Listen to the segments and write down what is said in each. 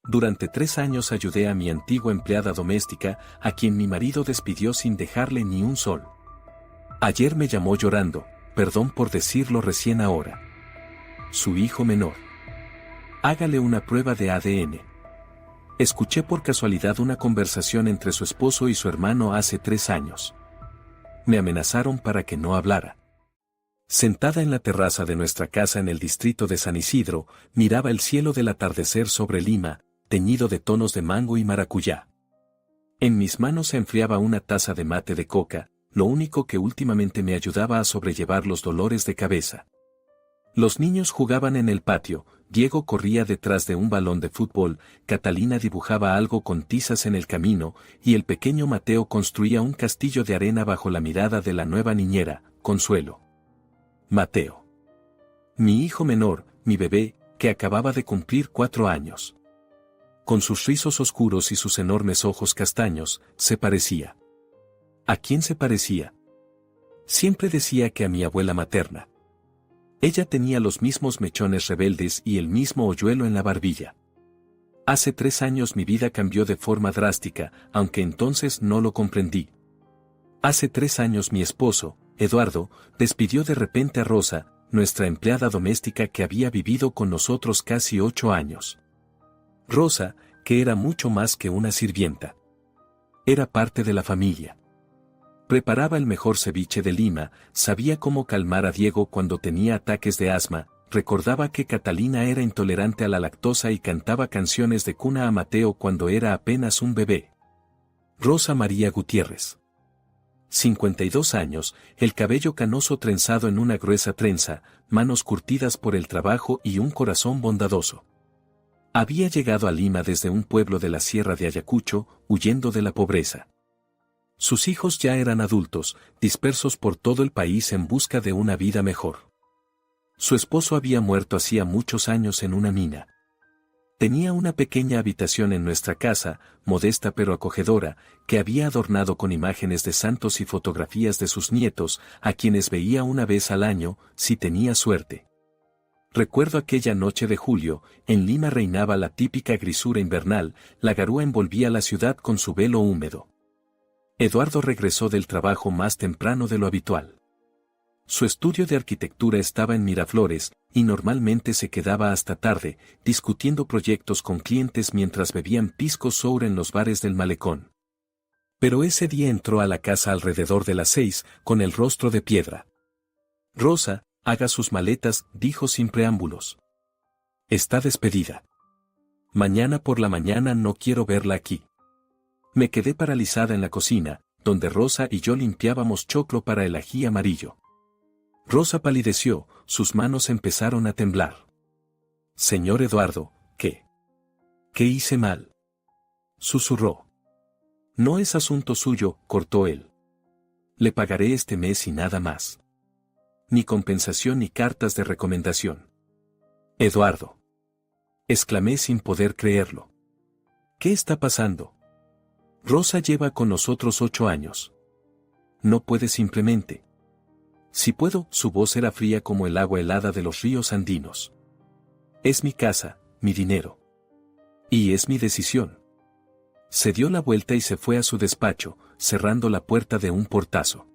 Durante 3 años ayudé a mi antigua empleada doméstica, a quien mi marido despidió sin dejarle ni un sol. Ayer me llamó llorando, perdón por decirlo recién ahora. Su hijo menor. Hágale una prueba de ADN. Escuché por casualidad una conversación entre su esposo y su hermano hace 3 años. Me amenazaron para que no hablara. Sentada en la terraza de nuestra casa en el distrito de San Isidro, miraba el cielo del atardecer sobre Lima, teñido de tonos de mango y maracuyá. En mis manos se enfriaba una taza de mate de coca, lo único que últimamente me ayudaba a sobrellevar los dolores de cabeza. Los niños jugaban en el patio, Diego corría detrás de un balón de fútbol, Catalina dibujaba algo con tizas en el camino, y el pequeño Mateo construía un castillo de arena bajo la mirada de la nueva niñera, Consuelo. Mateo. Mi hijo menor, mi bebé, que acababa de cumplir 4 años. Con sus rizos oscuros y sus enormes ojos castaños, se parecía. ¿A quién se parecía? Siempre decía que a mi abuela materna. Ella tenía los mismos mechones rebeldes y el mismo hoyuelo en la barbilla. Hace 3 años mi vida cambió de forma drástica, aunque entonces no lo comprendí. Hace 3 años mi esposo, Eduardo, despidió de repente a Rosa, nuestra empleada doméstica que había vivido con nosotros casi 8 años. Rosa, que era mucho más que una sirvienta. Era parte de la familia. Preparaba el mejor ceviche de Lima, sabía cómo calmar a Diego cuando tenía ataques de asma, recordaba que Catalina era intolerante a la lactosa y cantaba canciones de cuna a Mateo cuando era apenas un bebé. Rosa María Gutiérrez. 52 años, el cabello canoso trenzado en una gruesa trenza, manos curtidas por el trabajo y un corazón bondadoso. Había llegado a Lima desde un pueblo de la Sierra de Ayacucho, huyendo de la pobreza. Sus hijos ya eran adultos, dispersos por todo el país en busca de una vida mejor. Su esposo había muerto hacía muchos años en una mina. Tenía una pequeña habitación en nuestra casa, modesta pero acogedora, que había adornado con imágenes de santos y fotografías de sus nietos, a quienes veía una vez al año, si tenía suerte. Recuerdo aquella noche de julio, en Lima reinaba la típica grisura invernal, la garúa envolvía la ciudad con su velo húmedo. Eduardo regresó del trabajo más temprano de lo habitual. Su estudio de arquitectura estaba en Miraflores, y normalmente se quedaba hasta tarde, discutiendo proyectos con clientes mientras bebían pisco sour en los bares del malecón. Pero ese día entró a la casa alrededor de las 6, con el rostro de piedra. Rosa, haga sus maletas, dijo sin preámbulos. Está despedida. Mañana por la mañana no quiero verla aquí. Me quedé paralizada en la cocina, donde Rosa y yo limpiábamos choclo para el ají amarillo. Rosa palideció, sus manos empezaron a temblar. Señor Eduardo, ¿qué? ¿Qué hice mal? Susurró. No es asunto suyo, cortó él. Le pagaré este mes y nada más. Ni compensación ni cartas de recomendación. Eduardo. Exclamé sin poder creerlo. ¿Qué está pasando? Rosa lleva con nosotros 8 años. No puede simplemente. Si puedo, su voz era fría como el agua helada de los ríos andinos. Es mi casa, mi dinero. Y es mi decisión. Se dio la vuelta y se fue a su despacho, cerrando la puerta de un portazo.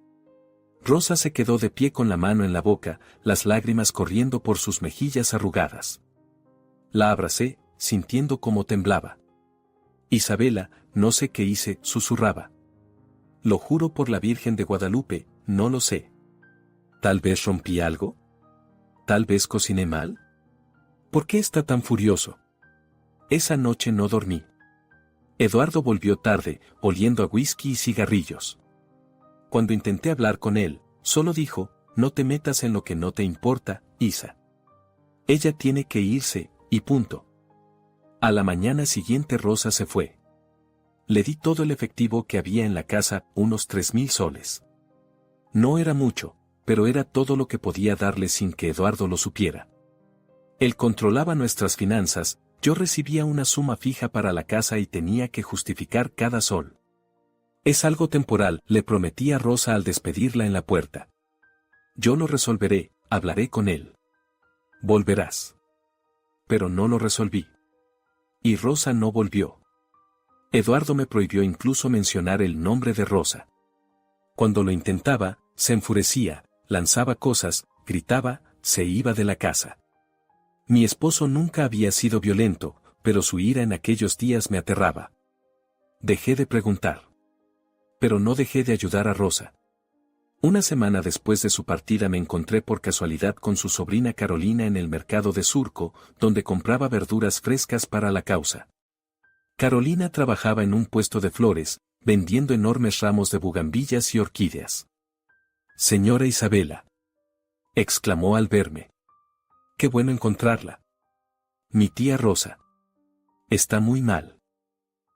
Rosa se quedó de pie con la mano en la boca, las lágrimas corriendo por sus mejillas arrugadas. La abracé, sintiendo cómo temblaba. Isabela, no sé qué hice, susurraba. Lo juro por la Virgen de Guadalupe, no lo sé. ¿Tal vez rompí algo? ¿Tal vez cociné mal? ¿Por qué está tan furioso? Esa noche no dormí. Eduardo volvió tarde, oliendo a whisky y cigarrillos. Cuando intenté hablar con él, solo dijo, no te metas en lo que no te importa, Isa. Ella tiene que irse, y punto. A la mañana siguiente Rosa se fue. Le di todo el efectivo que había en la casa, unos 3,000 soles. No era mucho, pero era todo lo que podía darle sin que Eduardo lo supiera. Él controlaba nuestras finanzas, yo recibía una suma fija para la casa y tenía que justificar cada sol. Es algo temporal, le prometí a Rosa al despedirla en la puerta. Yo lo resolveré, hablaré con él. Volverás. Pero no lo resolví. Y Rosa no volvió. Eduardo me prohibió incluso mencionar el nombre de Rosa. Cuando lo intentaba, se enfurecía, lanzaba cosas, gritaba, se iba de la casa. Mi esposo nunca había sido violento, pero su ira en aquellos días me aterraba. Dejé de preguntar. Pero no dejé de ayudar a Rosa. Una semana después de su partida me encontré por casualidad con su sobrina Carolina en el mercado de Surco, donde compraba verduras frescas para la causa. Carolina trabajaba en un puesto de flores, vendiendo enormes ramos de bugambillas y orquídeas. «Señora Isabela», exclamó al verme. «Qué bueno encontrarla. Mi tía Rosa. Está muy mal».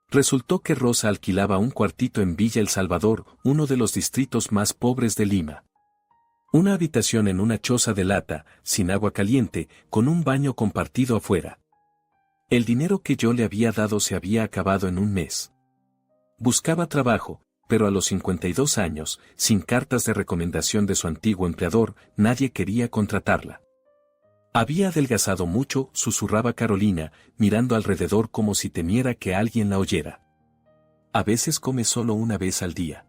Resultó que Rosa alquilaba un cuartito en Villa El Salvador, uno de los distritos más pobres de Lima. Una habitación en una choza de lata, sin agua caliente, con un baño compartido afuera. El dinero que yo le había dado se había acabado en un mes. Buscaba trabajo, pero a los 52 años, sin cartas de recomendación de su antiguo empleador, nadie quería contratarla. Había adelgazado mucho, susurraba Carolina, mirando alrededor como si temiera que alguien la oyera. A veces come solo una vez al día.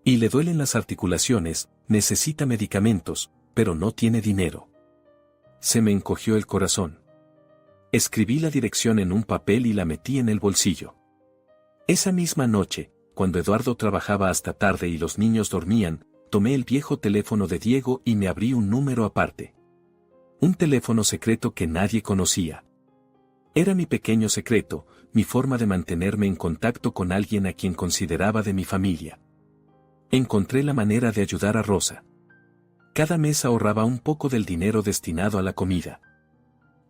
Y le duelen las articulaciones, necesita medicamentos, pero no tiene dinero. Se me encogió el corazón. Escribí la dirección en un papel y la metí en el bolsillo. Esa misma noche, cuando Eduardo trabajaba hasta tarde y los niños dormían, tomé el viejo teléfono de Diego y me abrí un número aparte. Un teléfono secreto que nadie conocía. Era mi pequeño secreto, mi forma de mantenerme en contacto con alguien a quien consideraba de mi familia. Encontré la manera de ayudar a Rosa. Cada mes ahorraba un poco del dinero destinado a la comida.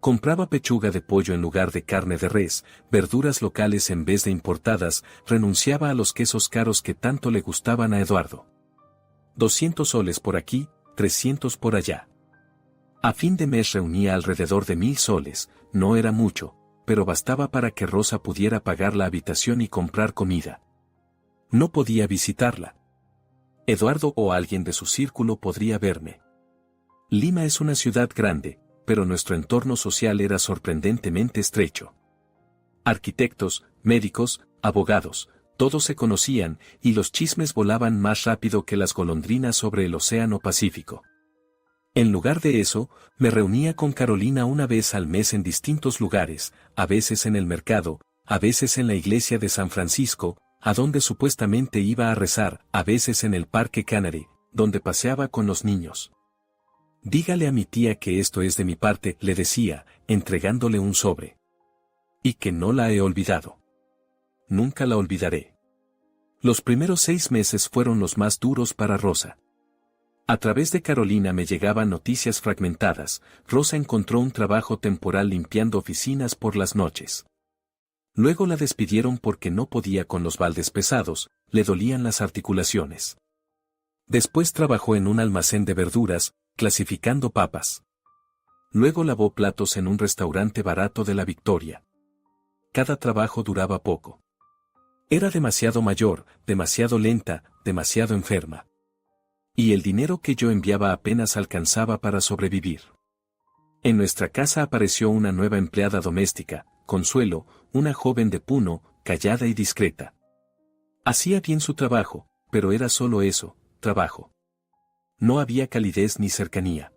Compraba pechuga de pollo en lugar de carne de res, verduras locales en vez de importadas, renunciaba a los quesos caros que tanto le gustaban a Eduardo. 200 soles por aquí, 300 por allá. A fin de mes reunía alrededor de 1000 soles, no era mucho, pero bastaba para que Rosa pudiera pagar la habitación y comprar comida. No podía visitarla. Eduardo o alguien de su círculo podría verme. Lima es una ciudad grande, pero nuestro entorno social era sorprendentemente estrecho. Arquitectos, médicos, abogados, todos se conocían, y los chismes volaban más rápido que las golondrinas sobre el Océano Pacífico. En lugar de eso, me reunía con Carolina una vez al mes en distintos lugares, a veces en el mercado, a veces en la iglesia de San Francisco, a donde supuestamente iba a rezar, a veces en el Parque Canary, donde paseaba con los niños. «Dígale a mi tía que esto es de mi parte», le decía, entregándole un sobre. «Y que no la he olvidado. Nunca la olvidaré». Los primeros 6 meses fueron los más duros para Rosa. A través de Carolina me llegaban noticias fragmentadas. Rosa encontró un trabajo temporal limpiando oficinas por las noches. Luego la despidieron porque no podía con los baldes pesados, le dolían las articulaciones. Después trabajó en un almacén de verduras, clasificando papas. Luego lavó platos en un restaurante barato de la Victoria. Cada trabajo duraba poco. Era demasiado mayor, demasiado lenta, demasiado enferma. Y el dinero que yo enviaba apenas alcanzaba para sobrevivir. En nuestra casa apareció una nueva empleada doméstica, Consuelo, una joven de Puno, callada y discreta. Hacía bien su trabajo, pero era solo eso, trabajo. No había calidez ni cercanía.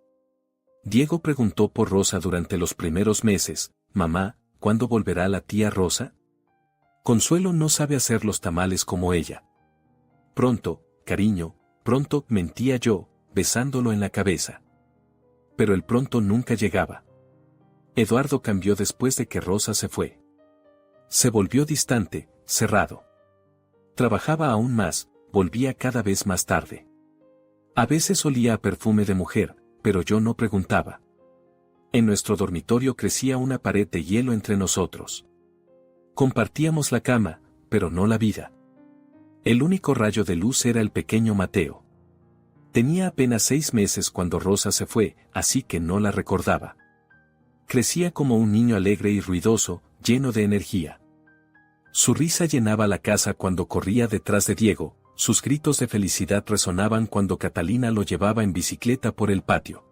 Diego preguntó por Rosa durante los primeros meses. «Mamá, ¿cuándo volverá la tía Rosa? Consuelo no sabe hacer los tamales como ella». «Pronto, cariño, pronto», mentía yo, besándolo en la cabeza. Pero el pronto nunca llegaba. Eduardo cambió después de que Rosa se fue. Se volvió distante, cerrado. Trabajaba aún más, volvía cada vez más tarde. A veces olía a perfume de mujer, pero yo no preguntaba. En nuestro dormitorio crecía una pared de hielo entre nosotros. Compartíamos la cama, pero no la vida. El único rayo de luz era el pequeño Mateo. Tenía apenas 6 meses cuando Rosa se fue, así que no la recordaba. Crecía como un niño alegre y ruidoso, lleno de energía. Su risa llenaba la casa cuando corría detrás de Diego. Sus gritos de felicidad resonaban cuando Catalina lo llevaba en bicicleta por el patio.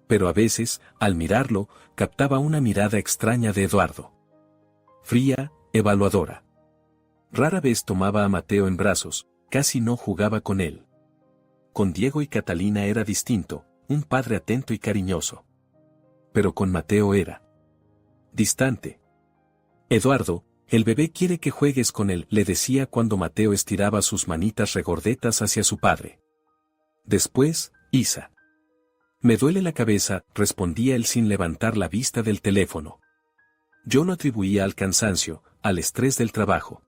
Pero a veces, al mirarlo, captaba una mirada extraña de Eduardo. fría, evaluadora. Rara vez tomaba a Mateo en brazos, casi no jugaba con él. Con Diego y Catalina era distinto, un padre atento y cariñoso. Pero con Mateo era distante. Eduardo, el bebé quiere que juegues con él, le decía cuando Mateo estiraba sus manitas regordetas hacia su padre. Después, Isa. Me duele la cabeza, respondía él sin levantar la vista del teléfono. Yo lo atribuía al cansancio, al estrés del trabajo.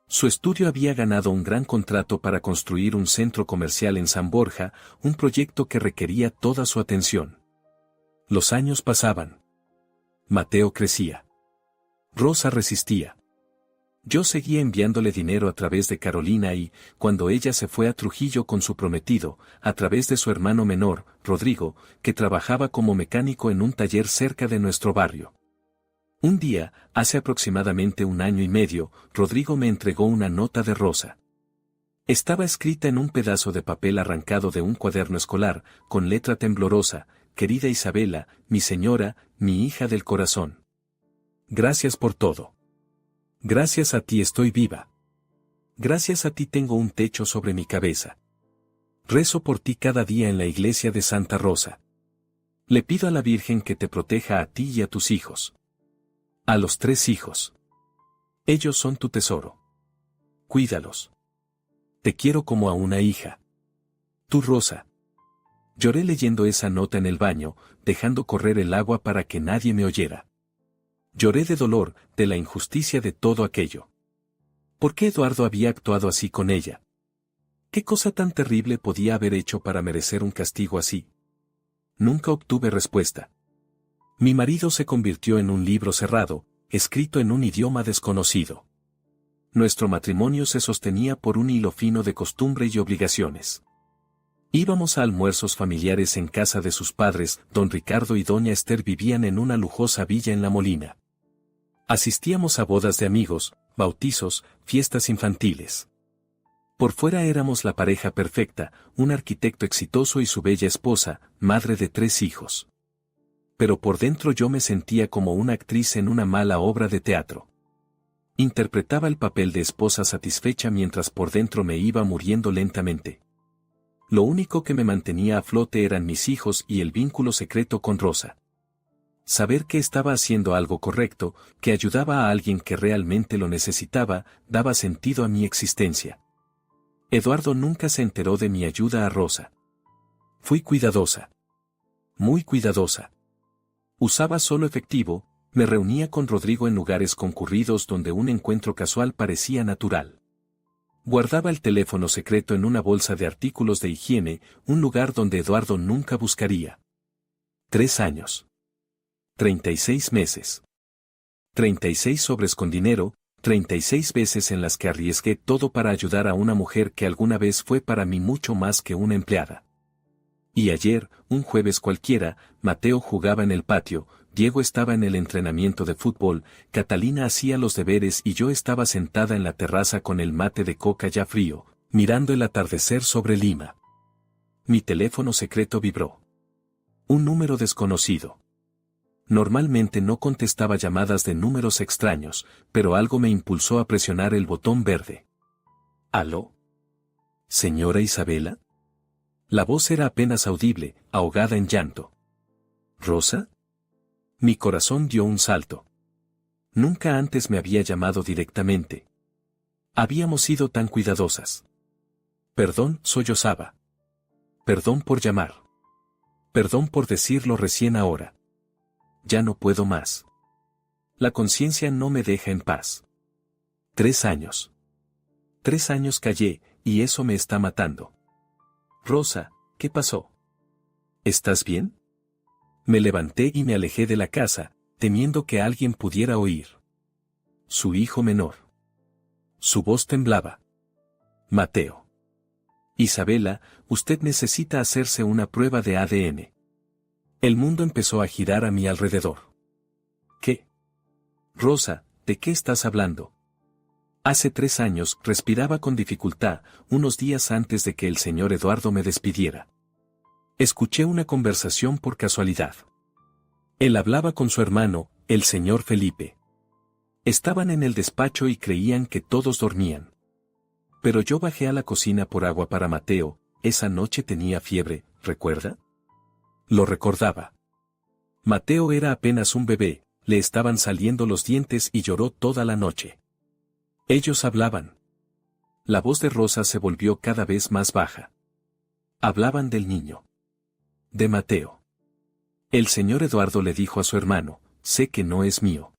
Su estudio había ganado un gran contrato para construir un centro comercial en San Borja, un proyecto que requería toda su atención. Los años pasaban. Mateo crecía. Rosa resistía. Yo seguía enviándole dinero a través de Carolina y, cuando ella se fue a Trujillo con su prometido, a través de su hermano menor, Rodrigo, que trabajaba como mecánico en un taller cerca de nuestro barrio. Un día, hace aproximadamente 1 año y medio, Rodrigo me entregó una nota de Rosa. Estaba escrita en un pedazo de papel arrancado de un cuaderno escolar, con letra temblorosa: querida Isabela, mi señora, mi hija del corazón. Gracias por todo. Gracias a ti estoy viva. Gracias a ti tengo un techo sobre mi cabeza. Rezo por ti cada día en la iglesia de Santa Rosa. Le pido a la Virgen que te proteja a ti y a tus hijos. A los 3 hijos. Ellos son tu tesoro. Cuídalos. Te quiero como a una hija. Tú, Rosa. Lloré leyendo esa nota en el baño, dejando correr el agua para que nadie me oyera. Lloré de dolor, de la injusticia de todo aquello. ¿Por qué Eduardo había actuado así con ella? ¿Qué cosa tan terrible podía haber hecho para merecer un castigo así? Nunca obtuve respuesta. Mi marido se convirtió en un libro cerrado, escrito en un idioma desconocido. Nuestro matrimonio se sostenía por un hilo fino de costumbre y obligaciones. Íbamos a almuerzos familiares en casa de sus padres. Don Ricardo y doña Esther vivían en una lujosa villa en La Molina. Asistíamos a bodas de amigos, bautizos, fiestas infantiles. Por fuera éramos la pareja perfecta, un arquitecto exitoso y su bella esposa, madre de 3 hijos. Pero por dentro yo me sentía como una actriz en una mala obra de teatro. Interpretaba el papel de esposa satisfecha mientras por dentro me iba muriendo lentamente. Lo único que me mantenía a flote eran mis hijos y el vínculo secreto con Rosa. Saber que estaba haciendo algo correcto, que ayudaba a alguien que realmente lo necesitaba, daba sentido a mi existencia. Eduardo nunca se enteró de mi ayuda a Rosa. Fui cuidadosa. Muy cuidadosa. Usaba solo efectivo, me reunía con Rodrigo en lugares concurridos donde un encuentro casual parecía natural. Guardaba el teléfono secreto en una bolsa de artículos de higiene, un lugar donde Eduardo nunca buscaría. 3 años. 36 meses. 36 sobres con dinero, 36 veces en las que arriesgué todo para ayudar a una mujer que alguna vez fue para mí mucho más que una empleada. Y ayer, un jueves cualquiera, Mateo jugaba en el patio, Diego estaba en el entrenamiento de fútbol, Catalina hacía los deberes y yo estaba sentada en la terraza con el mate de coca ya frío, mirando el atardecer sobre Lima. Mi teléfono secreto vibró. Un número desconocido. Normalmente no contestaba llamadas de números extraños, pero algo me impulsó a presionar el botón verde. ¿Aló? ¿Señora Isabela? La voz era apenas audible, ahogada en llanto. ¿Rosa? Mi corazón dio un salto. Nunca antes me había llamado directamente. Habíamos sido tan cuidadosas. Perdón, sollozaba. Perdón por llamar. Perdón por decirlo recién ahora. Ya no puedo más. La conciencia no me deja en paz. 3 años. 3 años callé, y eso me está matando. Rosa, ¿qué pasó? ¿Estás bien? Me levanté y me alejé de la casa, temiendo que alguien pudiera oír. Su hijo menor. Su voz temblaba. Mateo. Isabela, usted necesita hacerse una prueba de ADN. El mundo empezó a girar a mi alrededor. ¿Qué? Rosa, ¿de qué estás hablando? Hace 3 años, respiraba con dificultad, unos días antes de que el señor Eduardo me despidiera. Escuché una conversación por casualidad. Él hablaba con su hermano, el señor Felipe. Estaban en el despacho y creían que todos dormían. Pero yo bajé a la cocina por agua para Mateo. Esa noche tenía fiebre, ¿recuerda? Lo recordaba. Mateo era apenas un bebé, le estaban saliendo los dientes y lloró toda la noche. Ellos hablaban. La voz de Rosa se volvió cada vez más baja. Hablaban del niño. De Mateo. El señor Eduardo le dijo a su hermano, sé que no es mío.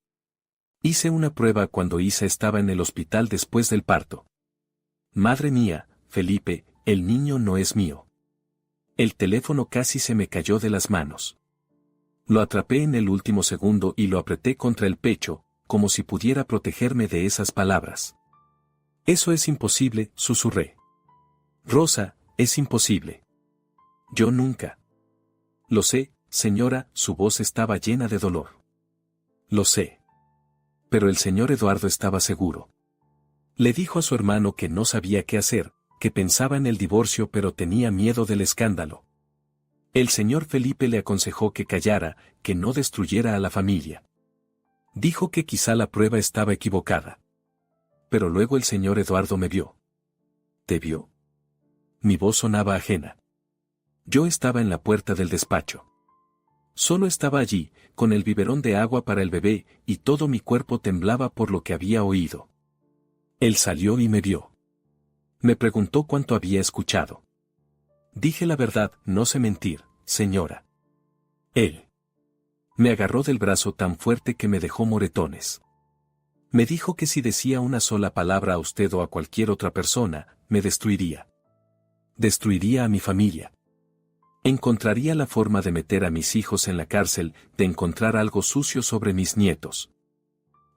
Hice una prueba cuando Isa estaba en el hospital después del parto. Madre mía, Felipe, el niño no es mío. El teléfono casi se me cayó de las manos. Lo atrapé en el último segundo y lo apreté contra el pecho, como si pudiera protegerme de esas palabras. Eso es imposible, susurré. Rosa, es imposible. Yo nunca. Lo sé, señora, su voz estaba llena de dolor. Lo sé. Pero el señor Eduardo estaba seguro. Le dijo a su hermano que no sabía qué hacer, que pensaba en el divorcio pero tenía miedo del escándalo. El señor Felipe le aconsejó que callara, que no destruyera a la familia. Dijo que quizá la prueba estaba equivocada. Pero luego el señor Eduardo me vio. ¿Te vio? Mi voz sonaba ajena. Yo estaba en la puerta del despacho. Solo estaba allí, con el biberón de agua para el bebé, y todo mi cuerpo temblaba por lo que había oído. Él salió y me vio. Me preguntó cuánto había escuchado. Dije la verdad, no sé mentir, señora. Él me agarró del brazo tan fuerte que me dejó moretones. Me dijo que si decía una sola palabra a usted o a cualquier otra persona, me destruiría. Destruiría a mi familia. Encontraría la forma de meter a mis hijos en la cárcel, de encontrar algo sucio sobre mis nietos.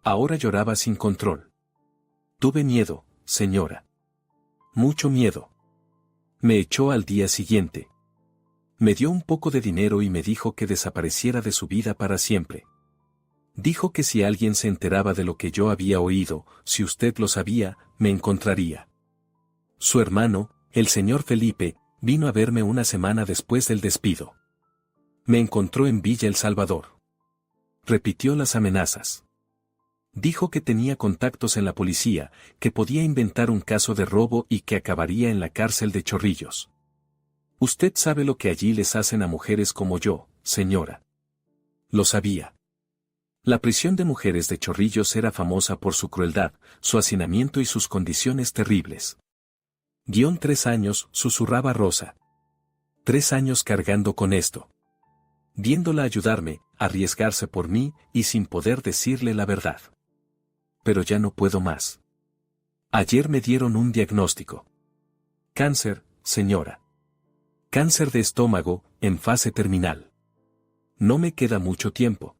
Ahora lloraba sin control. Tuve miedo, señora. Mucho miedo. Me echó al día siguiente. Me dio un poco de dinero y me dijo que desapareciera de su vida para siempre. Dijo que si alguien se enteraba de lo que yo había oído, si usted lo sabía, me encontraría. Su hermano, el señor Felipe, vino a verme una semana después del despido. Me encontró en Villa El Salvador. Repitió las amenazas. Dijo que tenía contactos en la policía, que podía inventar un caso de robo y que acabaría en la cárcel de Chorrillos. Usted sabe lo que allí les hacen a mujeres como yo, señora. Lo sabía. La prisión de mujeres de Chorrillos era famosa por su crueldad, su hacinamiento y sus condiciones terribles. 3 años, susurraba Rosa. 3 años cargando con esto. Viéndola ayudarme, arriesgarse por mí y sin poder decirle la verdad. Pero ya no puedo más. Ayer me dieron un diagnóstico. Cáncer, señora. Cáncer de estómago, en fase terminal. No me queda mucho tiempo.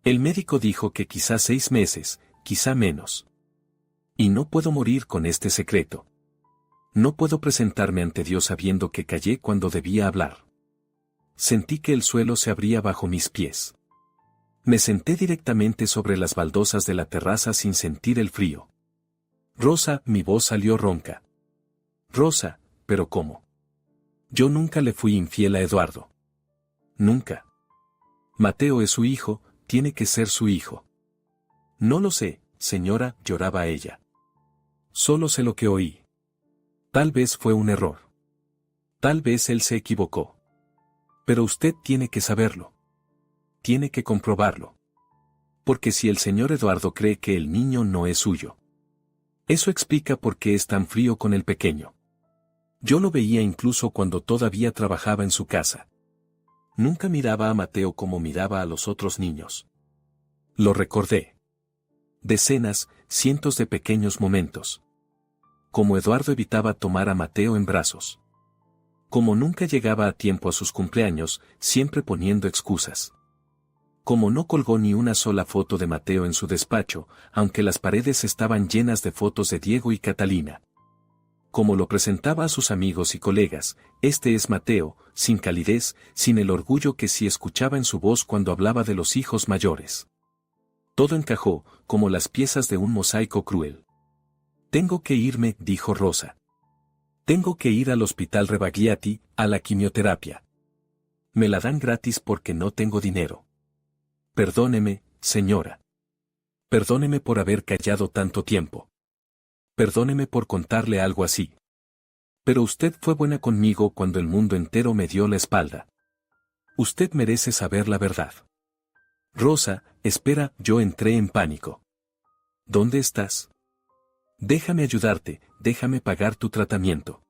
El médico dijo que quizá 6 meses, quizá menos. Y no puedo morir con este secreto. No puedo presentarme ante Dios sabiendo que callé cuando debía hablar. Sentí que el suelo se abría bajo mis pies. Me senté directamente sobre las baldosas de la terraza sin sentir el frío. Rosa, mi voz salió ronca. Rosa, ¿pero cómo? Yo nunca le fui infiel a Eduardo. Nunca. Mateo es su hijo, tiene que ser su hijo. No lo sé, señora, lloraba ella. Solo sé lo que oí. Tal vez fue un error. Tal vez él se equivocó. Pero usted tiene que saberlo. Tiene que comprobarlo. Porque si el señor Eduardo cree que el niño no es suyo, eso explica por qué es tan frío con el pequeño. Yo lo veía incluso cuando todavía trabajaba en su casa. Nunca miraba a Mateo como miraba a los otros niños. Lo recordé. Decenas, cientos de pequeños momentos. Como Eduardo evitaba tomar a Mateo en brazos. Como nunca llegaba a tiempo a sus cumpleaños, siempre poniendo excusas. Como no colgó ni una sola foto de Mateo en su despacho, aunque las paredes estaban llenas de fotos de Diego y Catalina. Como lo presentaba a sus amigos y colegas, este es Mateo, sin calidez, sin el orgullo que sí escuchaba en su voz cuando hablaba de los hijos mayores. Todo encajó, como las piezas de un mosaico cruel. Tengo que irme, dijo Rosa. Tengo que ir al hospital Rebagliati, a la quimioterapia. Me la dan gratis porque no tengo dinero. Perdóneme, señora. Perdóneme por haber callado tanto tiempo. Perdóneme por contarle algo así. Pero usted fue buena conmigo cuando el mundo entero me dio la espalda. Usted merece saber la verdad. Rosa, espera, yo entré en pánico. ¿Dónde estás? Déjame ayudarte, déjame pagar tu tratamiento.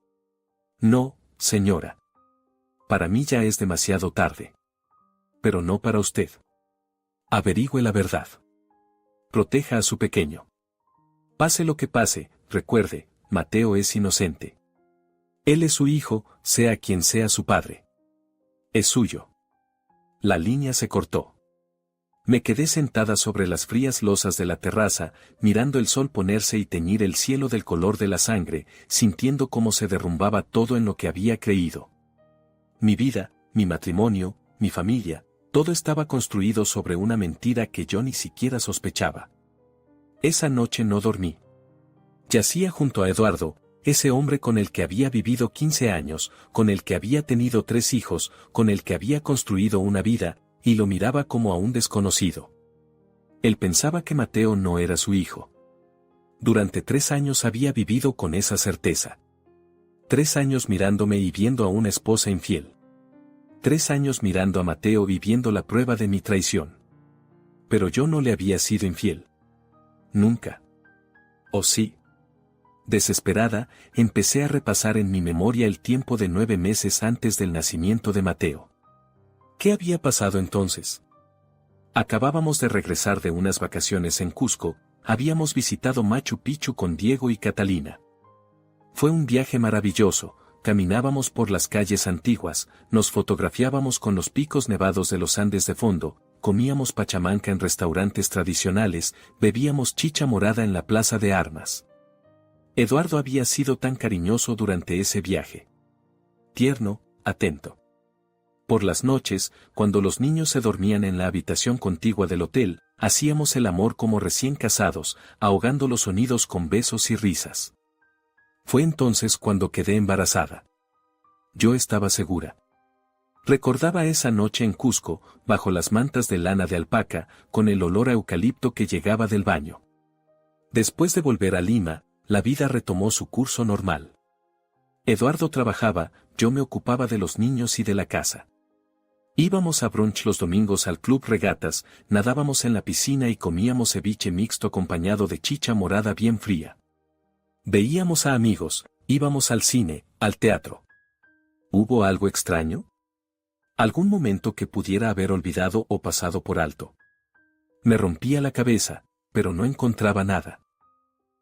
No, señora. Para mí ya es demasiado tarde. Pero no para usted. Averigüe la verdad. Proteja a su pequeño. Pase lo que pase, recuerde, Mateo es inocente. Él es su hijo, sea quien sea su padre. Es suyo. La línea se cortó. Me quedé sentada sobre las frías losas de la terraza, mirando el sol ponerse y teñir el cielo del color de la sangre, sintiendo cómo se derrumbaba todo en lo que había creído. Mi vida, mi matrimonio, mi familia, todo estaba construido sobre una mentira que yo ni siquiera sospechaba. Esa noche no dormí. Yacía junto a Eduardo, ese hombre con el que había vivido 15 años, con el que había tenido 3 hijos, con el que había construido una vida, y lo miraba como a un desconocido. Él pensaba que Mateo no era su hijo. Durante 3 años había vivido con esa certeza. 3 años mirándome y viendo a una esposa infiel. 3 años mirando a Mateo y viendo la prueba de mi traición. Pero yo no le había sido infiel. Nunca. ¿O sí? Desesperada, empecé a repasar en mi memoria el tiempo de 9 meses antes del nacimiento de Mateo. ¿Qué había pasado entonces? Acabábamos de regresar de unas vacaciones en Cusco, habíamos visitado Machu Picchu con Diego y Catalina. Fue un viaje maravilloso, caminábamos por las calles antiguas, nos fotografiábamos con los picos nevados de los Andes de fondo, comíamos pachamanca en restaurantes tradicionales, bebíamos chicha morada en la plaza de armas. Eduardo había sido tan cariñoso durante ese viaje. Tierno, atento. Por las noches, cuando los niños se dormían en la habitación contigua del hotel, hacíamos el amor como recién casados, ahogando los sonidos con besos y risas. Fue entonces cuando quedé embarazada. Yo estaba segura. Recordaba esa noche en Cusco, bajo las mantas de lana de alpaca, con el olor a eucalipto que llegaba del baño. Después de volver a Lima, la vida retomó su curso normal. Eduardo trabajaba, yo me ocupaba de los niños y de la casa. Íbamos a brunch los domingos al club Regatas, nadábamos en la piscina y comíamos ceviche mixto acompañado de chicha morada bien fría. Veíamos a amigos, íbamos al cine, al teatro. ¿Hubo algo extraño? ¿Algún momento que pudiera haber olvidado o pasado por alto? Me rompía la cabeza, pero no encontraba nada.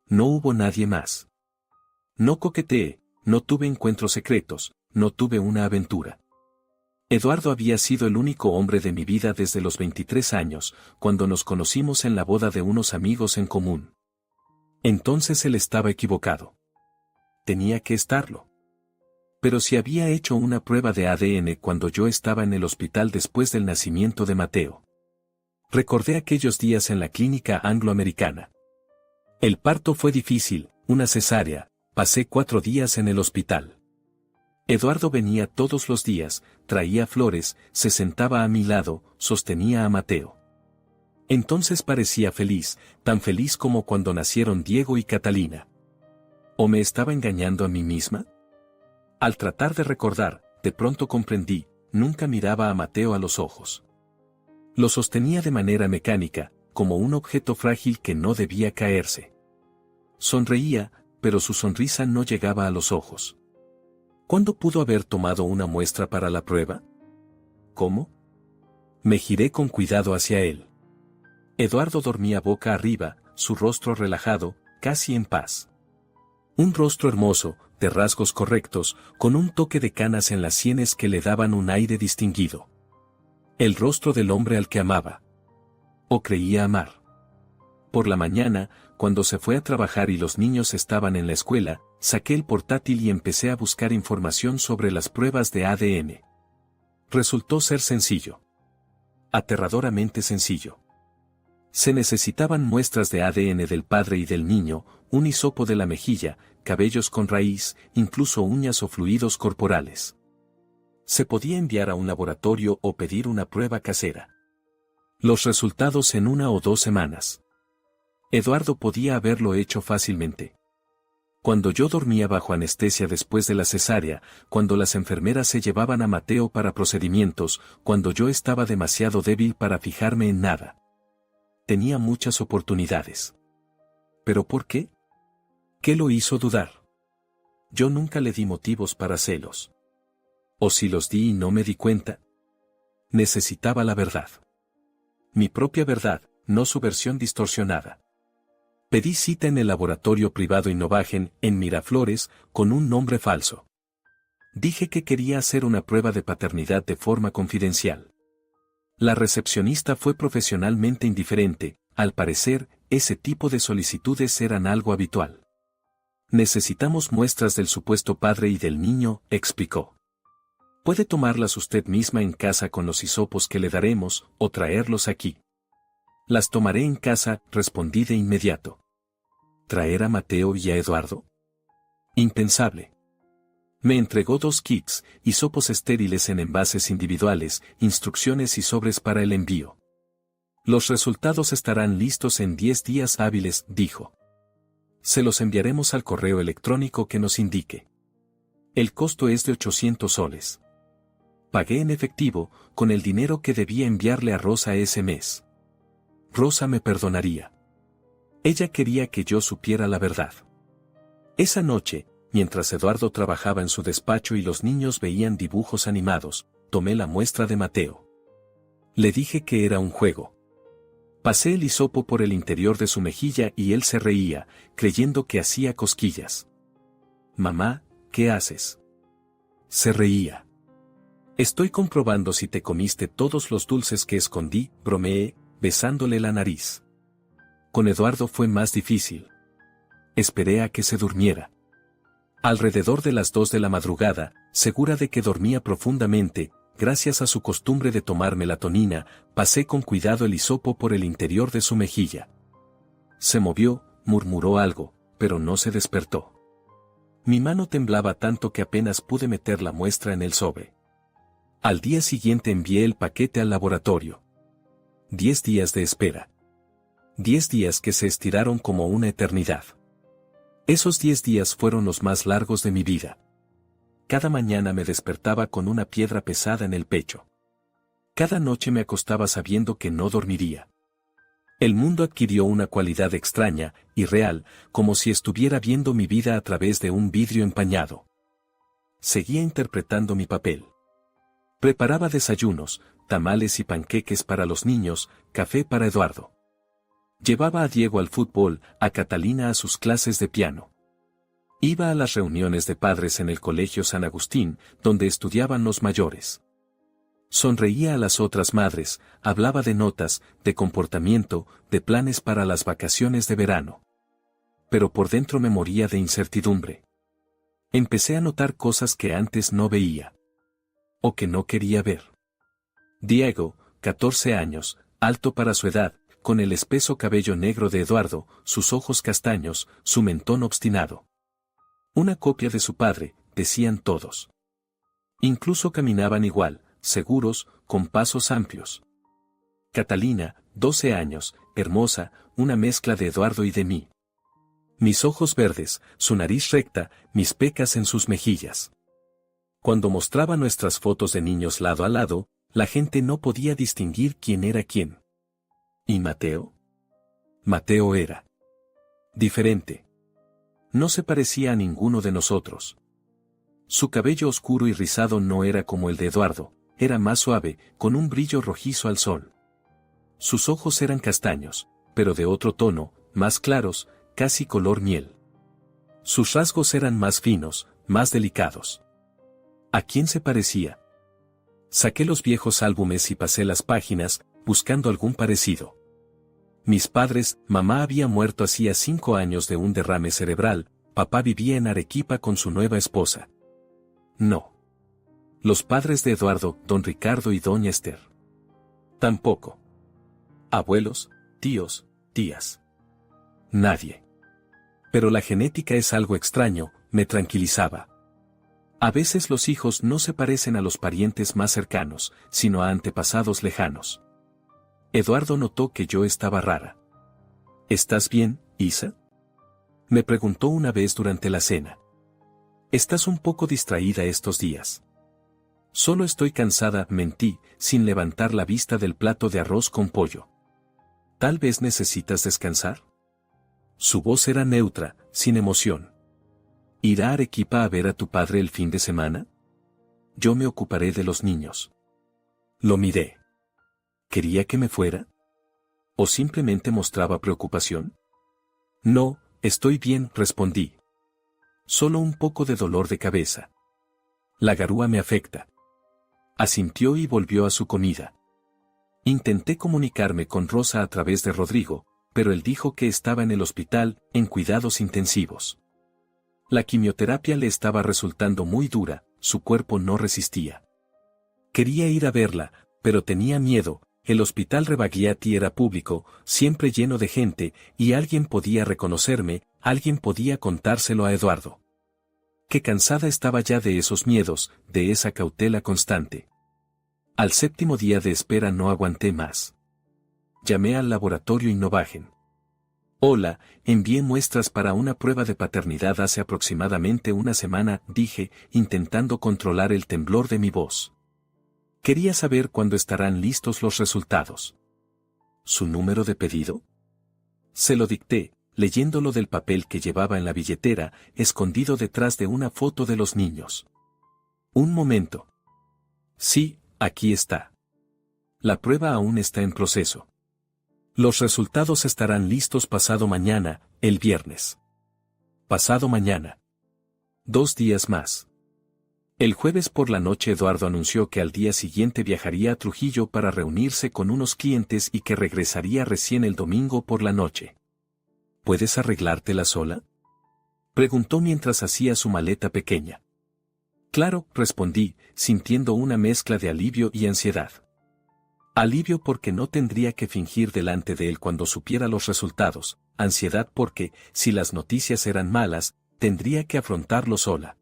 No hubo nadie más. No coqueteé, no tuve encuentros secretos, no tuve una aventura. Eduardo había sido el único hombre de mi vida desde los 23 años, cuando nos conocimos en la boda de unos amigos en común. Entonces él estaba equivocado. Tenía que estarlo. Pero si había hecho una prueba de ADN cuando yo estaba en el hospital después del nacimiento de Mateo. Recordé aquellos días en la clínica angloamericana. El parto fue difícil, una cesárea, pasé 4 días en el hospital. Eduardo venía todos los días, traía flores, se sentaba a mi lado, sostenía a Mateo. Entonces parecía feliz, tan feliz como cuando nacieron Diego y Catalina. ¿O me estaba engañando a mí misma? Al tratar de recordar, de pronto comprendí, nunca miraba a Mateo a los ojos. Lo sostenía de manera mecánica, como un objeto frágil que no debía caerse. Sonreía, pero su sonrisa no llegaba a los ojos. ¿Cuándo pudo haber tomado una muestra para la prueba? ¿Cómo? Me giré con cuidado hacia él. Eduardo dormía boca arriba, su rostro relajado, casi en paz. Un rostro hermoso, de rasgos correctos, con un toque de canas en las sienes que le daban un aire distinguido. El rostro del hombre al que amaba. O creía amar. Por la mañana, cuando se fue a trabajar y los niños estaban en la escuela, saqué el portátil y empecé a buscar información sobre las pruebas de ADN. Resultó ser sencillo. Aterradoramente sencillo. Se necesitaban muestras de ADN del padre y del niño, un hisopo de la mejilla, cabellos con raíz, incluso uñas o fluidos corporales. Se podía enviar a un laboratorio o pedir una prueba casera. Los resultados en 1 o 2 semanas. Eduardo podía haberlo hecho fácilmente. Cuando yo dormía bajo anestesia después de la cesárea, cuando las enfermeras se llevaban a Mateo para procedimientos, cuando yo estaba demasiado débil para fijarme en nada. Tenía muchas oportunidades. ¿Pero por qué? ¿Qué lo hizo dudar? Yo nunca le di motivos para celos. ¿O si los di y no me di cuenta? Necesitaba la verdad. Mi propia verdad, no su versión distorsionada. Pedí cita en el laboratorio privado Innovagen, en Miraflores, con un nombre falso. Dije que quería hacer una prueba de paternidad de forma confidencial. La recepcionista fue profesionalmente indiferente, al parecer, ese tipo de solicitudes eran algo habitual. Necesitamos muestras del supuesto padre y del niño, explicó. Puede tomarlas usted misma en casa con los hisopos que le daremos, o traerlos aquí. Las tomaré en casa, respondí de inmediato. ¿Traer a Mateo y a Eduardo? Impensable. Me entregó 2 kits, hisopos estériles en envases individuales, instrucciones y sobres para el envío. Los resultados estarán listos en 10 días hábiles, dijo. Se los enviaremos al correo electrónico que nos indique. El costo es de 800 soles. Pagué en efectivo, con el dinero que debía enviarle a Rosa ese mes. Rosa me perdonaría. Ella quería que yo supiera la verdad. Esa noche, mientras Eduardo trabajaba en su despacho y los niños veían dibujos animados, tomé la muestra de Mateo. Le dije que era un juego. Pasé el hisopo por el interior de su mejilla y él se reía, creyendo que hacía cosquillas. Mamá, ¿qué haces? Se reía. Estoy comprobando si te comiste todos los dulces que escondí, bromeé, besándole la nariz. Con Eduardo fue más difícil. Esperé a que se durmiera. Alrededor de las 2 de la madrugada, segura de que dormía profundamente, gracias a su costumbre de tomar melatonina, pasé con cuidado el hisopo por el interior de su mejilla. Se movió, murmuró algo, pero no se despertó. Mi mano temblaba tanto que apenas pude meter la muestra en el sobre. Al día siguiente envié el paquete al laboratorio. 10 días de espera. 10 días que se estiraron como una eternidad. Esos 10 días fueron los más largos de mi vida. Cada mañana me despertaba con una piedra pesada en el pecho. Cada noche me acostaba sabiendo que no dormiría. El mundo adquirió una cualidad extraña, irreal, como si estuviera viendo mi vida a través de un vidrio empañado. Seguía interpretando mi papel. Preparaba desayunos, tamales y panqueques para los niños, café para Eduardo. Llevaba a Diego al fútbol, a Catalina a sus clases de piano. Iba a las reuniones de padres en el Colegio San Agustín, donde estudiaban los mayores. Sonreía a las otras madres, hablaba de notas, de comportamiento, de planes para las vacaciones de verano. Pero por dentro me moría de incertidumbre. Empecé a notar cosas que antes no veía. O que no quería ver. Diego, 14 años, alto para su edad, con el espeso cabello negro de Eduardo, sus ojos castaños, su mentón obstinado. Una copia de su padre, decían todos. Incluso caminaban igual, seguros, con pasos amplios. Catalina, 12 años, hermosa, una mezcla de Eduardo y de mí. Mis ojos verdes, su nariz recta, mis pecas en sus mejillas. Cuando mostraba nuestras fotos de niños lado a lado, la gente no podía distinguir quién era quién. ¿Y Mateo? Mateo era diferente. No se parecía a ninguno de nosotros. Su cabello oscuro y rizado no era como el de Eduardo, era más suave, con un brillo rojizo al sol. Sus ojos eran castaños, pero de otro tono, más claros, casi color miel. Sus rasgos eran más finos, más delicados. ¿A quién se parecía? Saqué los viejos álbumes y pasé las páginas, buscando algún parecido. Mis padres, mamá había muerto hacía 5 años de un derrame cerebral, papá vivía en Arequipa con su nueva esposa. No. Los padres de Eduardo, don Ricardo y doña Esther. Tampoco. Abuelos, tíos, tías. Nadie. Pero la genética es algo extraño, me tranquilizaba. A veces los hijos no se parecen a los parientes más cercanos, sino a antepasados lejanos. Eduardo notó que yo estaba rara. ¿Estás bien, Isa? Me preguntó una vez durante la cena. Estás un poco distraída estos días. Solo estoy cansada, mentí, sin levantar la vista del plato de arroz con pollo. ¿Tal vez necesitas descansar? Su voz era neutra, sin emoción. ¿Irá a Arequipa a ver a tu padre el fin de semana? Yo me ocuparé de los niños. Lo miré. ¿Quería que me fuera? ¿O simplemente mostraba preocupación? No, estoy bien, respondí. Solo un poco de dolor de cabeza. La garúa me afecta. Asintió y volvió a su comida. Intenté comunicarme con Rosa a través de Rodrigo, pero él dijo que estaba en el hospital, en cuidados intensivos. La quimioterapia le estaba resultando muy dura, su cuerpo no resistía. Quería ir a verla, pero tenía miedo. El hospital Rebagliati era público, siempre lleno de gente, y alguien podía reconocerme, alguien podía contárselo a Eduardo. Qué cansada estaba ya de esos miedos, de esa cautela constante. Al 7º día de espera no aguanté más. Llamé al laboratorio Innovagen. Hola, envié muestras para una prueba de paternidad hace aproximadamente una semana, dije, intentando controlar el temblor de mi voz. Quería saber cuándo estarán listos los resultados. ¿Su número de pedido? Se lo dicté, leyéndolo del papel que llevaba en la billetera, escondido detrás de una foto de los niños. Un momento. Sí, aquí está. La prueba aún está en proceso. Los resultados estarán listos pasado mañana, el viernes. Pasado mañana. 2 días más. El jueves por la noche Eduardo anunció que al día siguiente viajaría a Trujillo para reunirse con unos clientes y que regresaría recién el domingo por la noche. ¿Puedes arreglártela sola? Preguntó mientras hacía su maleta pequeña. Claro, respondí, sintiendo una mezcla de alivio y ansiedad. Alivio porque no tendría que fingir delante de él cuando supiera los resultados, ansiedad porque, si las noticias eran malas, tendría que afrontarlo sola.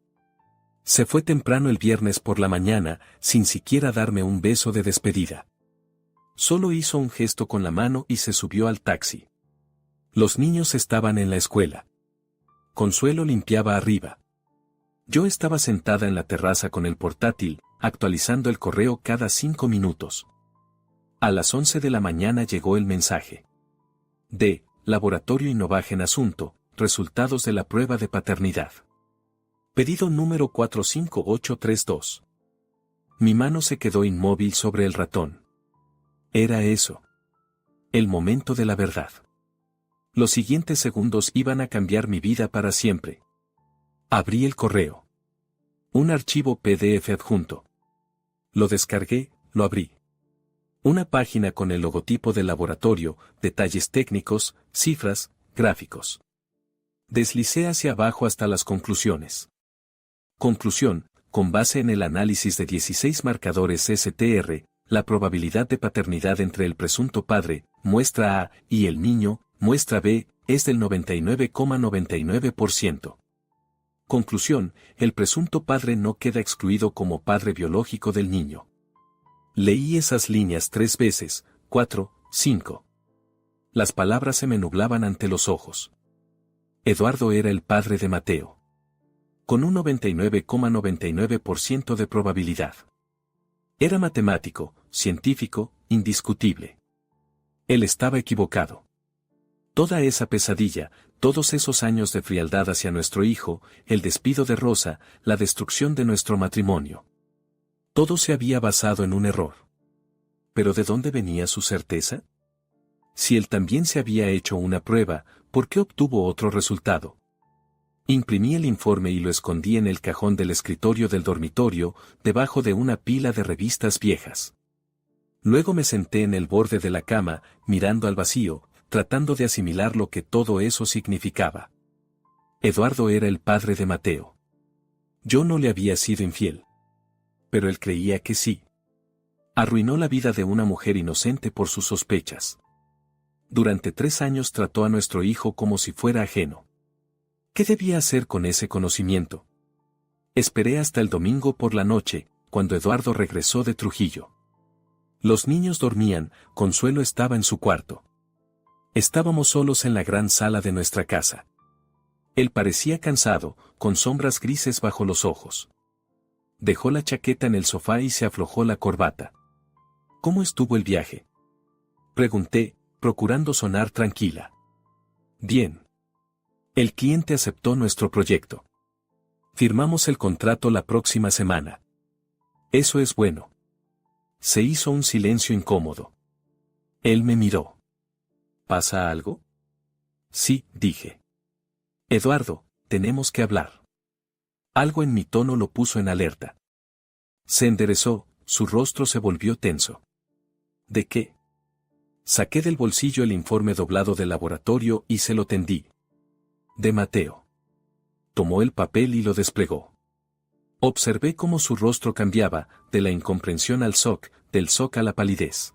Se fue temprano el viernes por la mañana, sin siquiera darme un beso de despedida. Solo hizo un gesto con la mano y se subió al taxi. Los niños estaban en la escuela. Consuelo limpiaba arriba. Yo estaba sentada en la terraza con el portátil, actualizando el correo cada 5 minutos. A las 11 de la mañana llegó el mensaje. Laboratorio Innovagen asunto, resultados de la prueba de paternidad. Pedido número 45832. Mi mano se quedó inmóvil sobre el ratón. Era eso. El momento de la verdad. Los siguientes segundos iban a cambiar mi vida para siempre. Abrí el correo. Un archivo PDF adjunto. Lo descargué, lo abrí. Una página con el logotipo del laboratorio, detalles técnicos, cifras, gráficos. Deslicé hacia abajo hasta las conclusiones. Conclusión, con base en el análisis de 16 marcadores STR, la probabilidad de paternidad entre el presunto padre, muestra A, y el niño, muestra B, es del 99,99%. Conclusión, el presunto padre no queda excluido como padre biológico del niño. Leí esas líneas 3 veces, 4, 5. Las palabras se me nublaban ante los ojos. Eduardo era el padre de Mateo. Con un 99,99% de probabilidad. Era matemático, científico, indiscutible. Él estaba equivocado. Toda esa pesadilla, todos esos años de frialdad hacia nuestro hijo, el despido de Rosa, la destrucción de nuestro matrimonio. Todo se había basado en un error. ¿Pero de dónde venía su certeza? Si él también se había hecho una prueba, ¿por qué obtuvo otro resultado? Imprimí el informe y lo escondí en el cajón del escritorio del dormitorio, debajo de una pila de revistas viejas. Luego me senté en el borde de la cama, mirando al vacío, tratando de asimilar lo que todo eso significaba. Eduardo era el padre de Mateo. Yo no le había sido infiel. Pero él creía que sí. Arruinó la vida de una mujer inocente por sus sospechas. Durante 3 años trató a nuestro hijo como si fuera ajeno. ¿Qué debía hacer con ese conocimiento? Esperé hasta el domingo por la noche, cuando Eduardo regresó de Trujillo. Los niños dormían, Consuelo estaba en su cuarto. Estábamos solos en la gran sala de nuestra casa. Él parecía cansado, con sombras grises bajo los ojos. Dejó la chaqueta en el sofá y se aflojó la corbata. ¿Cómo estuvo el viaje?, pregunté, procurando sonar tranquila. Bien. El cliente aceptó nuestro proyecto. Firmamos el contrato la próxima semana. Eso es bueno. Se hizo un silencio incómodo. Él me miró. ¿Pasa algo? Sí, dije. Eduardo, tenemos que hablar. Algo en mi tono lo puso en alerta. Se enderezó, su rostro se volvió tenso. ¿De qué? Saqué del bolsillo el informe doblado del laboratorio y se lo tendí. De Mateo. Tomó el papel y lo desplegó. Observé cómo su rostro cambiaba, de la incomprensión al shock, del shock a la palidez.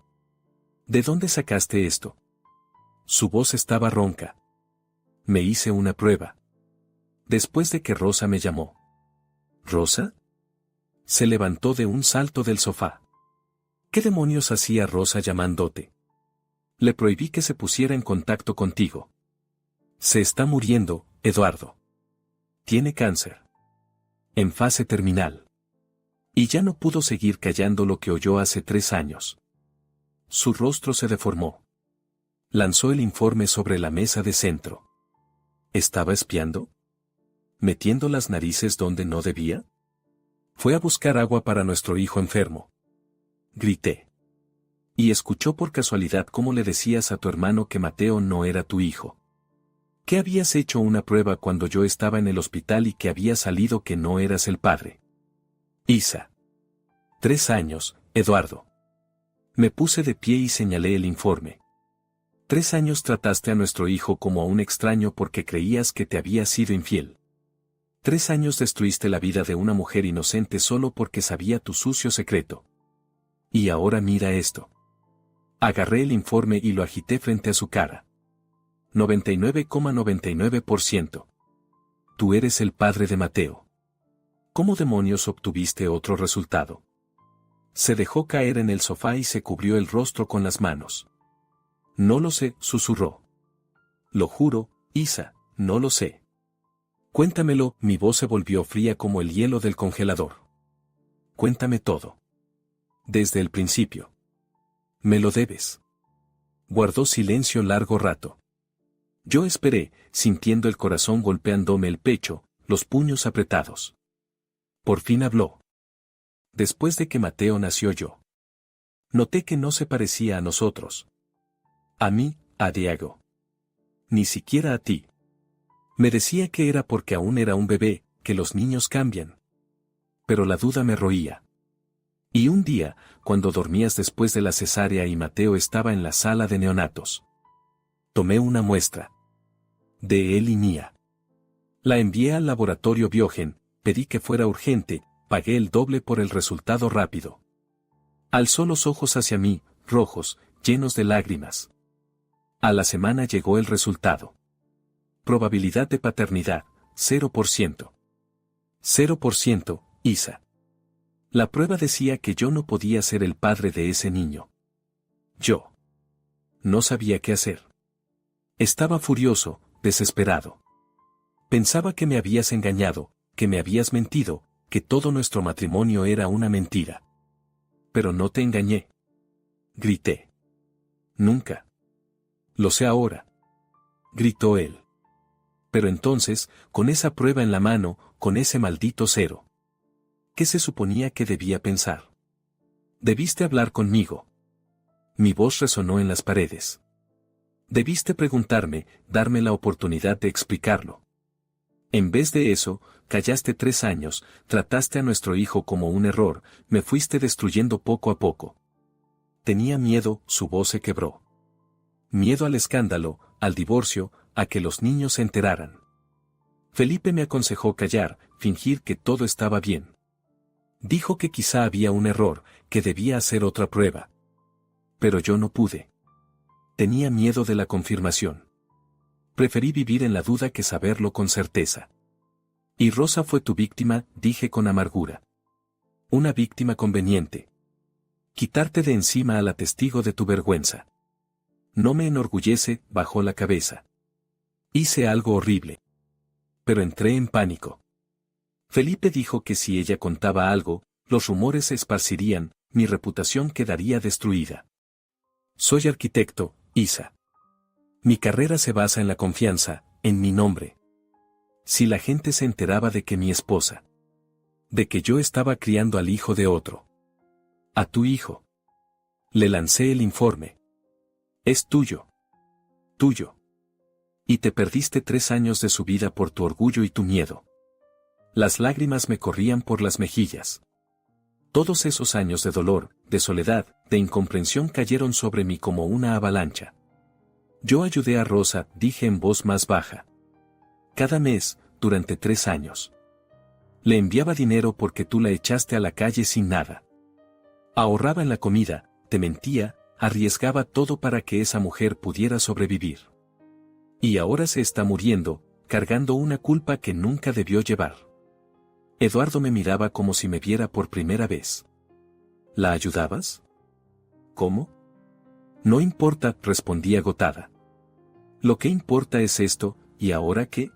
¿De dónde sacaste esto? Su voz estaba ronca. Me hice una prueba. Después de que Rosa me llamó. ¿Rosa? Se levantó de un salto del sofá. ¿Qué demonios hacía Rosa llamándote? Le prohibí que se pusiera en contacto contigo. Se está muriendo, Eduardo. Tiene cáncer. En fase terminal. Y ya no pudo seguir callando lo que oyó hace 3 años. Su rostro se deformó. Lanzó el informe sobre la mesa de centro. ¿Estaba espiando? ¿Metiendo las narices donde no debía? Fue a buscar agua para nuestro hijo enfermo. Grité. Y escuchó por casualidad cómo le decías a tu hermano que Mateo no era tu hijo. Que habías hecho una prueba cuando yo estaba en el hospital y que había salido que no eras el padre. Isa. 3 años, Eduardo. Me puse de pie y señalé el informe. 3 años trataste a nuestro hijo como a un extraño porque creías que te había sido infiel. 3 años destruiste la vida de una mujer inocente solo porque sabía tu sucio secreto. Y ahora mira esto. Agarré el informe y lo agité frente a su cara. 99,99%. Tú eres el padre de Mateo. ¿Cómo demonios obtuviste otro resultado? Se dejó caer en el sofá y se cubrió el rostro con las manos. No lo sé, susurró. Lo juro, Isa, no lo sé. Cuéntamelo, mi voz se volvió fría como el hielo del congelador. Cuéntame todo. Desde el principio. Me lo debes. Guardó silencio largo rato. Yo esperé, sintiendo el corazón golpeándome el pecho, los puños apretados. Por fin habló. Después de que Mateo nació yo. Noté que no se parecía a nosotros. A mí, a Diego. Ni siquiera a ti. Me decía que era porque aún era un bebé, que los niños cambian. Pero la duda me roía. Y un día, cuando dormías después de la cesárea y Mateo estaba en la sala de neonatos. Tomé una muestra. De él y mía. La envié al laboratorio Biogen, pedí que fuera urgente, pagué el doble por el resultado rápido. Alzó los ojos hacia mí, rojos, llenos de lágrimas. A la semana llegó el resultado. Probabilidad de paternidad, 0%. 0%, Isa. La prueba decía que yo no podía ser el padre de ese niño. Yo. No sabía qué hacer. Estaba furioso, desesperado. Pensaba que me habías engañado, que me habías mentido, que todo nuestro matrimonio era una mentira. Pero no te engañé. Grité. Nunca. Lo sé ahora. Gritó él. Pero entonces, con esa prueba en la mano, con ese maldito 0. ¿Qué se suponía que debía pensar? Debiste hablar conmigo. Mi voz resonó en las paredes. Debiste preguntarme, darme la oportunidad de explicarlo. En vez de eso, callaste 3 años, trataste a nuestro hijo como un error, me fuiste destruyendo poco a poco. Tenía miedo, su voz se quebró. Miedo al escándalo, al divorcio, a que los niños se enteraran. Felipe me aconsejó callar, fingir que todo estaba bien. Dijo que quizá había un error, que debía hacer otra prueba. Pero yo no pude. Tenía miedo de la confirmación. Preferí vivir en la duda que saberlo con certeza. Y Rosa fue tu víctima, dije con amargura. Una víctima conveniente. Quitarte de encima a la testigo de tu vergüenza. No me enorgullece, bajó la cabeza. Hice algo horrible. Pero entré en pánico. Felipe dijo que si ella contaba algo, los rumores se esparcirían, mi reputación quedaría destruida. Soy arquitecto, Isa. Mi carrera se basa en la confianza, en mi nombre. Si la gente se enteraba de que mi esposa, de que yo estaba criando al hijo de otro. A tu hijo. Le lancé el informe. Es tuyo. Tuyo. Y te perdiste 3 años de su vida por tu orgullo y tu miedo. Las lágrimas me corrían por las mejillas. Todos esos años de dolor, de soledad, de incomprensión cayeron sobre mí como una avalancha. Yo ayudé a Rosa, dije en voz más baja. Cada mes, durante 3 años. Le enviaba dinero porque tú la echaste a la calle sin nada. Ahorraba en la comida, te mentía, arriesgaba todo para que esa mujer pudiera sobrevivir. Y ahora se está muriendo, cargando una culpa que nunca debió llevar. Eduardo me miraba como si me viera por primera vez. ¿La ayudabas? ¿Cómo? No importa, respondí agotada. Lo que importa es esto, ¿y ahora qué?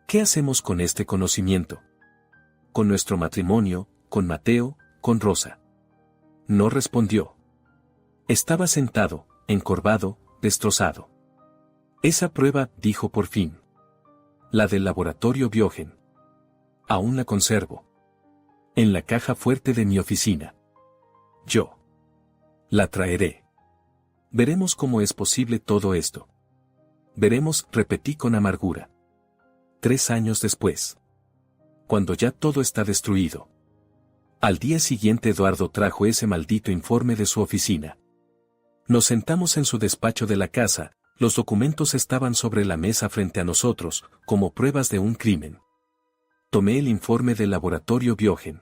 ¿Qué hacemos con este conocimiento? Con nuestro matrimonio, con Mateo, con Rosa. No respondió. Estaba sentado, encorvado, destrozado. Esa prueba, dijo por fin. La del laboratorio Biogen. Aún la conservo. En la caja fuerte de mi oficina. Yo. La traeré. Veremos cómo es posible todo esto. Veremos, repetí con amargura. 3 años después. Cuando ya todo está destruido. Al día siguiente Eduardo trajo ese maldito informe de su oficina. Nos sentamos en su despacho de la casa, los documentos estaban sobre la mesa frente a nosotros, como pruebas de un crimen. Tomé el informe del laboratorio Biogen.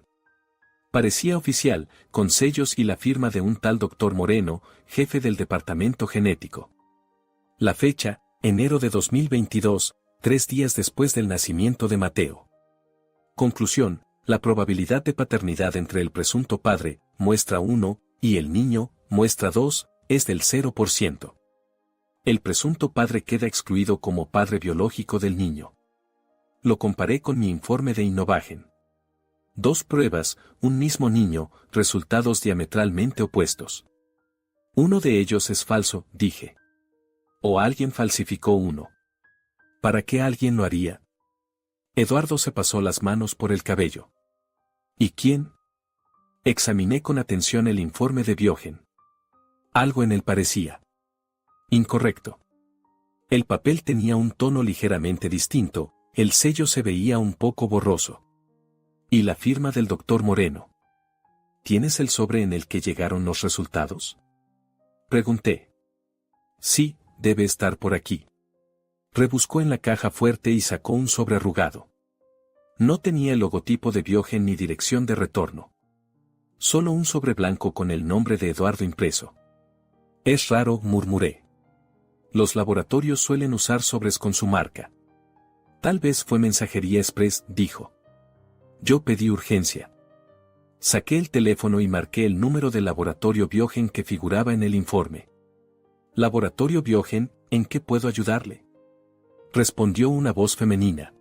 Parecía oficial, con sellos y la firma de un tal doctor Moreno, jefe del departamento genético. La fecha, enero de 2022, 3 días después del nacimiento de Mateo. Conclusión, la probabilidad de paternidad entre el presunto padre, muestra 1, y el niño, muestra 2, es del 0%. El presunto padre queda excluido como padre biológico del niño. Lo comparé con mi informe de Innovagen. 2 pruebas, un mismo niño, resultados diametralmente opuestos. Uno de ellos es falso, dije. O alguien falsificó uno. ¿Para qué alguien lo haría? Eduardo se pasó las manos por el cabello. ¿Y quién? Examiné con atención el informe de Biogen. Algo en él parecía incorrecto. El papel tenía un tono ligeramente distinto, el sello se veía un poco borroso. ¿Y la firma del doctor Moreno? ¿Tienes el sobre en el que llegaron los resultados? Pregunté. Sí, debe estar por aquí. Rebuscó en la caja fuerte y sacó un sobre arrugado. No tenía el logotipo de Biogen ni dirección de retorno. Solo un sobre blanco con el nombre de Eduardo impreso. Es raro, murmuré. Los laboratorios suelen usar sobres con su marca. Tal vez fue mensajería express, dijo. Yo pedí urgencia. Saqué el teléfono y marqué el número del laboratorio Biogen que figuraba en el informe. Laboratorio Biogen, ¿en qué puedo ayudarle? Respondió una voz femenina.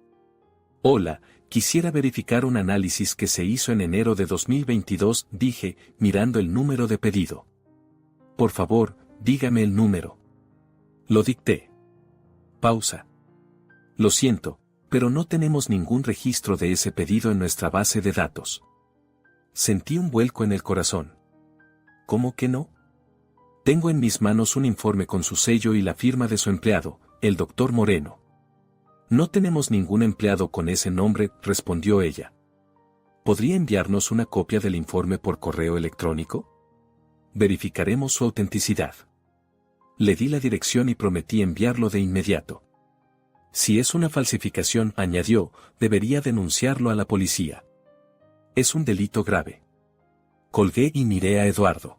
Hola, quisiera verificar un análisis que se hizo en enero de 2022, dije, mirando el número de pedido. Por favor, dígame el número. Lo dicté. Pausa. Lo siento, pero no tenemos ningún registro de ese pedido en nuestra base de datos. Sentí un vuelco en el corazón. ¿Cómo que no? Tengo en mis manos un informe con su sello y la firma de su empleado, el doctor Moreno. No tenemos ningún empleado con ese nombre, respondió ella. ¿Podría enviarnos una copia del informe por correo electrónico? Verificaremos su autenticidad. Le di la dirección y prometí enviarlo de inmediato. Si es una falsificación, añadió, debería denunciarlo a la policía. Es un delito grave. Colgué y miré a Eduardo.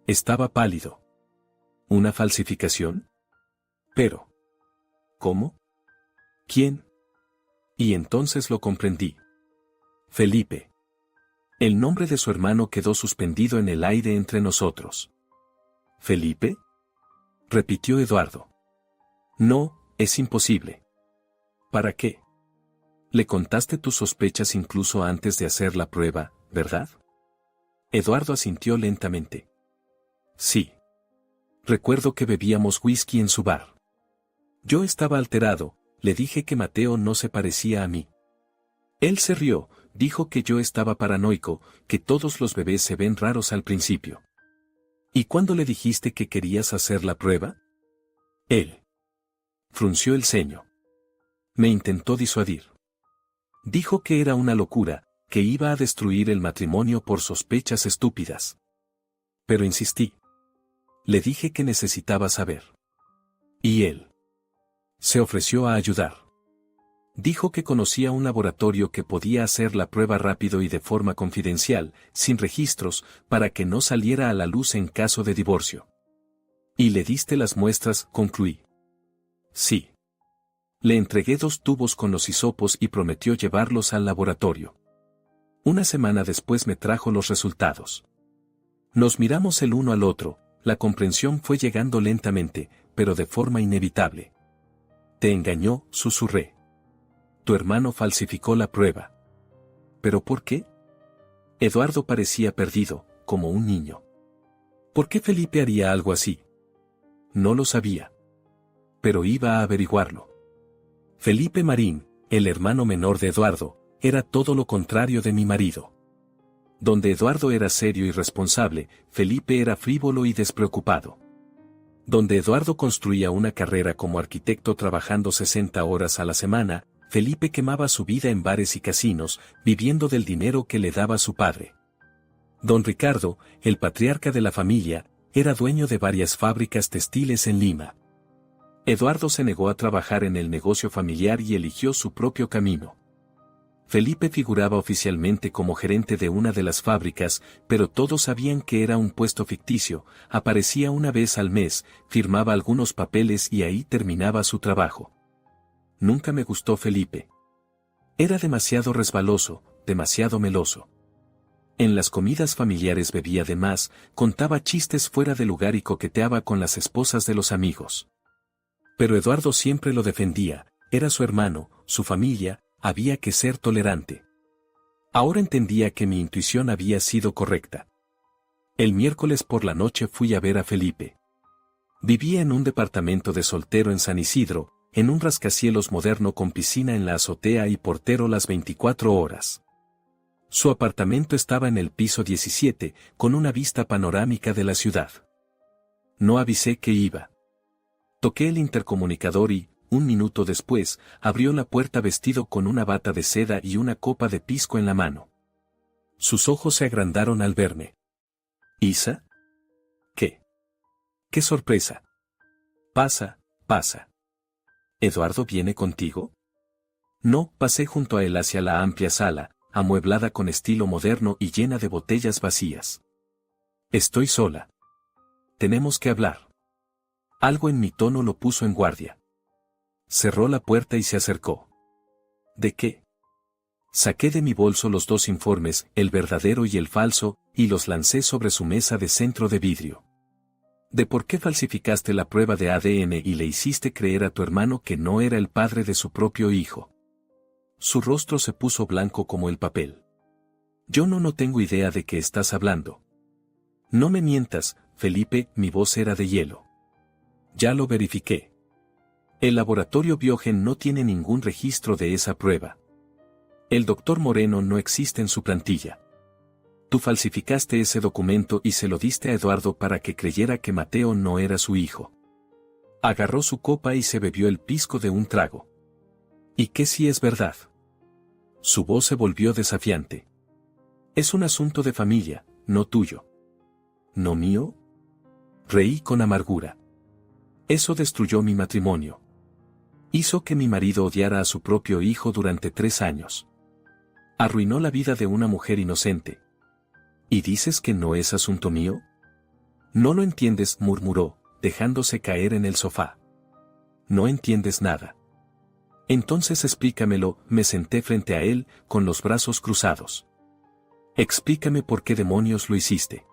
Estaba pálido. ¿Una falsificación? Pero. ¿Cómo? ¿Quién? Y entonces lo comprendí. Felipe. El nombre de su hermano quedó suspendido en el aire entre nosotros. ¿Felipe? repitió Eduardo. No, es imposible. ¿Para qué? Le contaste tus sospechas incluso antes de hacer la prueba, ¿verdad? Eduardo asintió lentamente. Sí. Recuerdo que bebíamos whisky en su bar. Yo estaba alterado, le dije que Mateo no se parecía a mí. Él se rió, dijo que yo estaba paranoico, que todos los bebés se ven raros al principio. ¿Y cuándo le dijiste que querías hacer la prueba? Él frunció el ceño. Me intentó disuadir. Dijo que era una locura, que iba a destruir el matrimonio por sospechas estúpidas. Pero insistí. Le dije que necesitaba saber. Y él se ofreció a ayudar. Dijo que conocía un laboratorio que podía hacer la prueba rápido y de forma confidencial, sin registros, para que no saliera a la luz en caso de divorcio. ¿Y le diste las muestras?, concluí. Sí. Le entregué 2 tubos con los hisopos y prometió llevarlos al laboratorio. Una semana después me trajo los resultados. Nos miramos el uno al otro, la comprensión fue llegando lentamente, pero de forma inevitable. Te engañó, susurré. Tu hermano falsificó la prueba. ¿Pero por qué? Eduardo parecía perdido, como un niño. ¿Por qué Felipe haría algo así? No lo sabía. Pero iba a averiguarlo. Felipe Marín, el hermano menor de Eduardo, era todo lo contrario de mi marido. Donde Eduardo era serio y responsable, Felipe era frívolo y despreocupado. Donde Eduardo construía una carrera como arquitecto trabajando 60 horas a la semana, Felipe quemaba su vida en bares y casinos, viviendo del dinero que le daba su padre. Don Ricardo, el patriarca de la familia, era dueño de varias fábricas textiles en Lima. Eduardo se negó a trabajar en el negocio familiar y eligió su propio camino. Felipe figuraba oficialmente como gerente de una de las fábricas, pero todos sabían que era un puesto ficticio, aparecía una vez al mes, firmaba algunos papeles y ahí terminaba su trabajo. Nunca me gustó Felipe. Era demasiado resbaloso, demasiado meloso. En las comidas familiares bebía de más, contaba chistes fuera de lugar y coqueteaba con las esposas de los amigos. Pero Eduardo siempre lo defendía, era su hermano, su familia, había que ser tolerante. Ahora entendía que mi intuición había sido correcta. El miércoles por la noche fui a ver a Felipe. Vivía en un departamento de soltero en San Isidro, en un rascacielos moderno con piscina en la azotea y portero las 24 horas. Su apartamento estaba en el piso 17, con una vista panorámica de la ciudad. No avisé que iba. Toqué el intercomunicador y, 1 minuto después, abrió la puerta vestido con una bata de seda y una copa de pisco en la mano. Sus ojos se agrandaron al verme. ¿Isa? ¿Qué? ¡Qué sorpresa! Pasa, pasa. ¿Eduardo viene contigo? No, pasé junto a él hacia la amplia sala, amueblada con estilo moderno y llena de botellas vacías. Estoy sola. Tenemos que hablar. Algo en mi tono lo puso en guardia. Cerró la puerta y se acercó. ¿De qué? Saqué de mi bolso los 2 informes, el verdadero y el falso, y los lancé sobre su mesa de centro de vidrio. ¿De por qué falsificaste la prueba de ADN y le hiciste creer a tu hermano que no era el padre de su propio hijo? Su rostro se puso blanco como el papel. Yo no tengo idea de qué estás hablando. No me mientas, Felipe, mi voz era de hielo. Ya lo verifiqué. El laboratorio Biogen no tiene ningún registro de esa prueba. El doctor Moreno no existe en su plantilla. Tú falsificaste ese documento y se lo diste a Eduardo para que creyera que Mateo no era su hijo. Agarró su copa y se bebió el pisco de un trago. ¿Y qué si es verdad? Su voz se volvió desafiante. Es un asunto de familia, no tuyo. ¿No mío? Reí con amargura. Eso destruyó mi matrimonio. Hizo que mi marido odiara a su propio hijo durante 3 años. Arruinó la vida de una mujer inocente. ¿Y dices que no es asunto mío? No lo entiendes, murmuró, dejándose caer en el sofá. No entiendes nada. Entonces explícamelo, me senté frente a él, con los brazos cruzados. Explícame por qué demonios lo hiciste.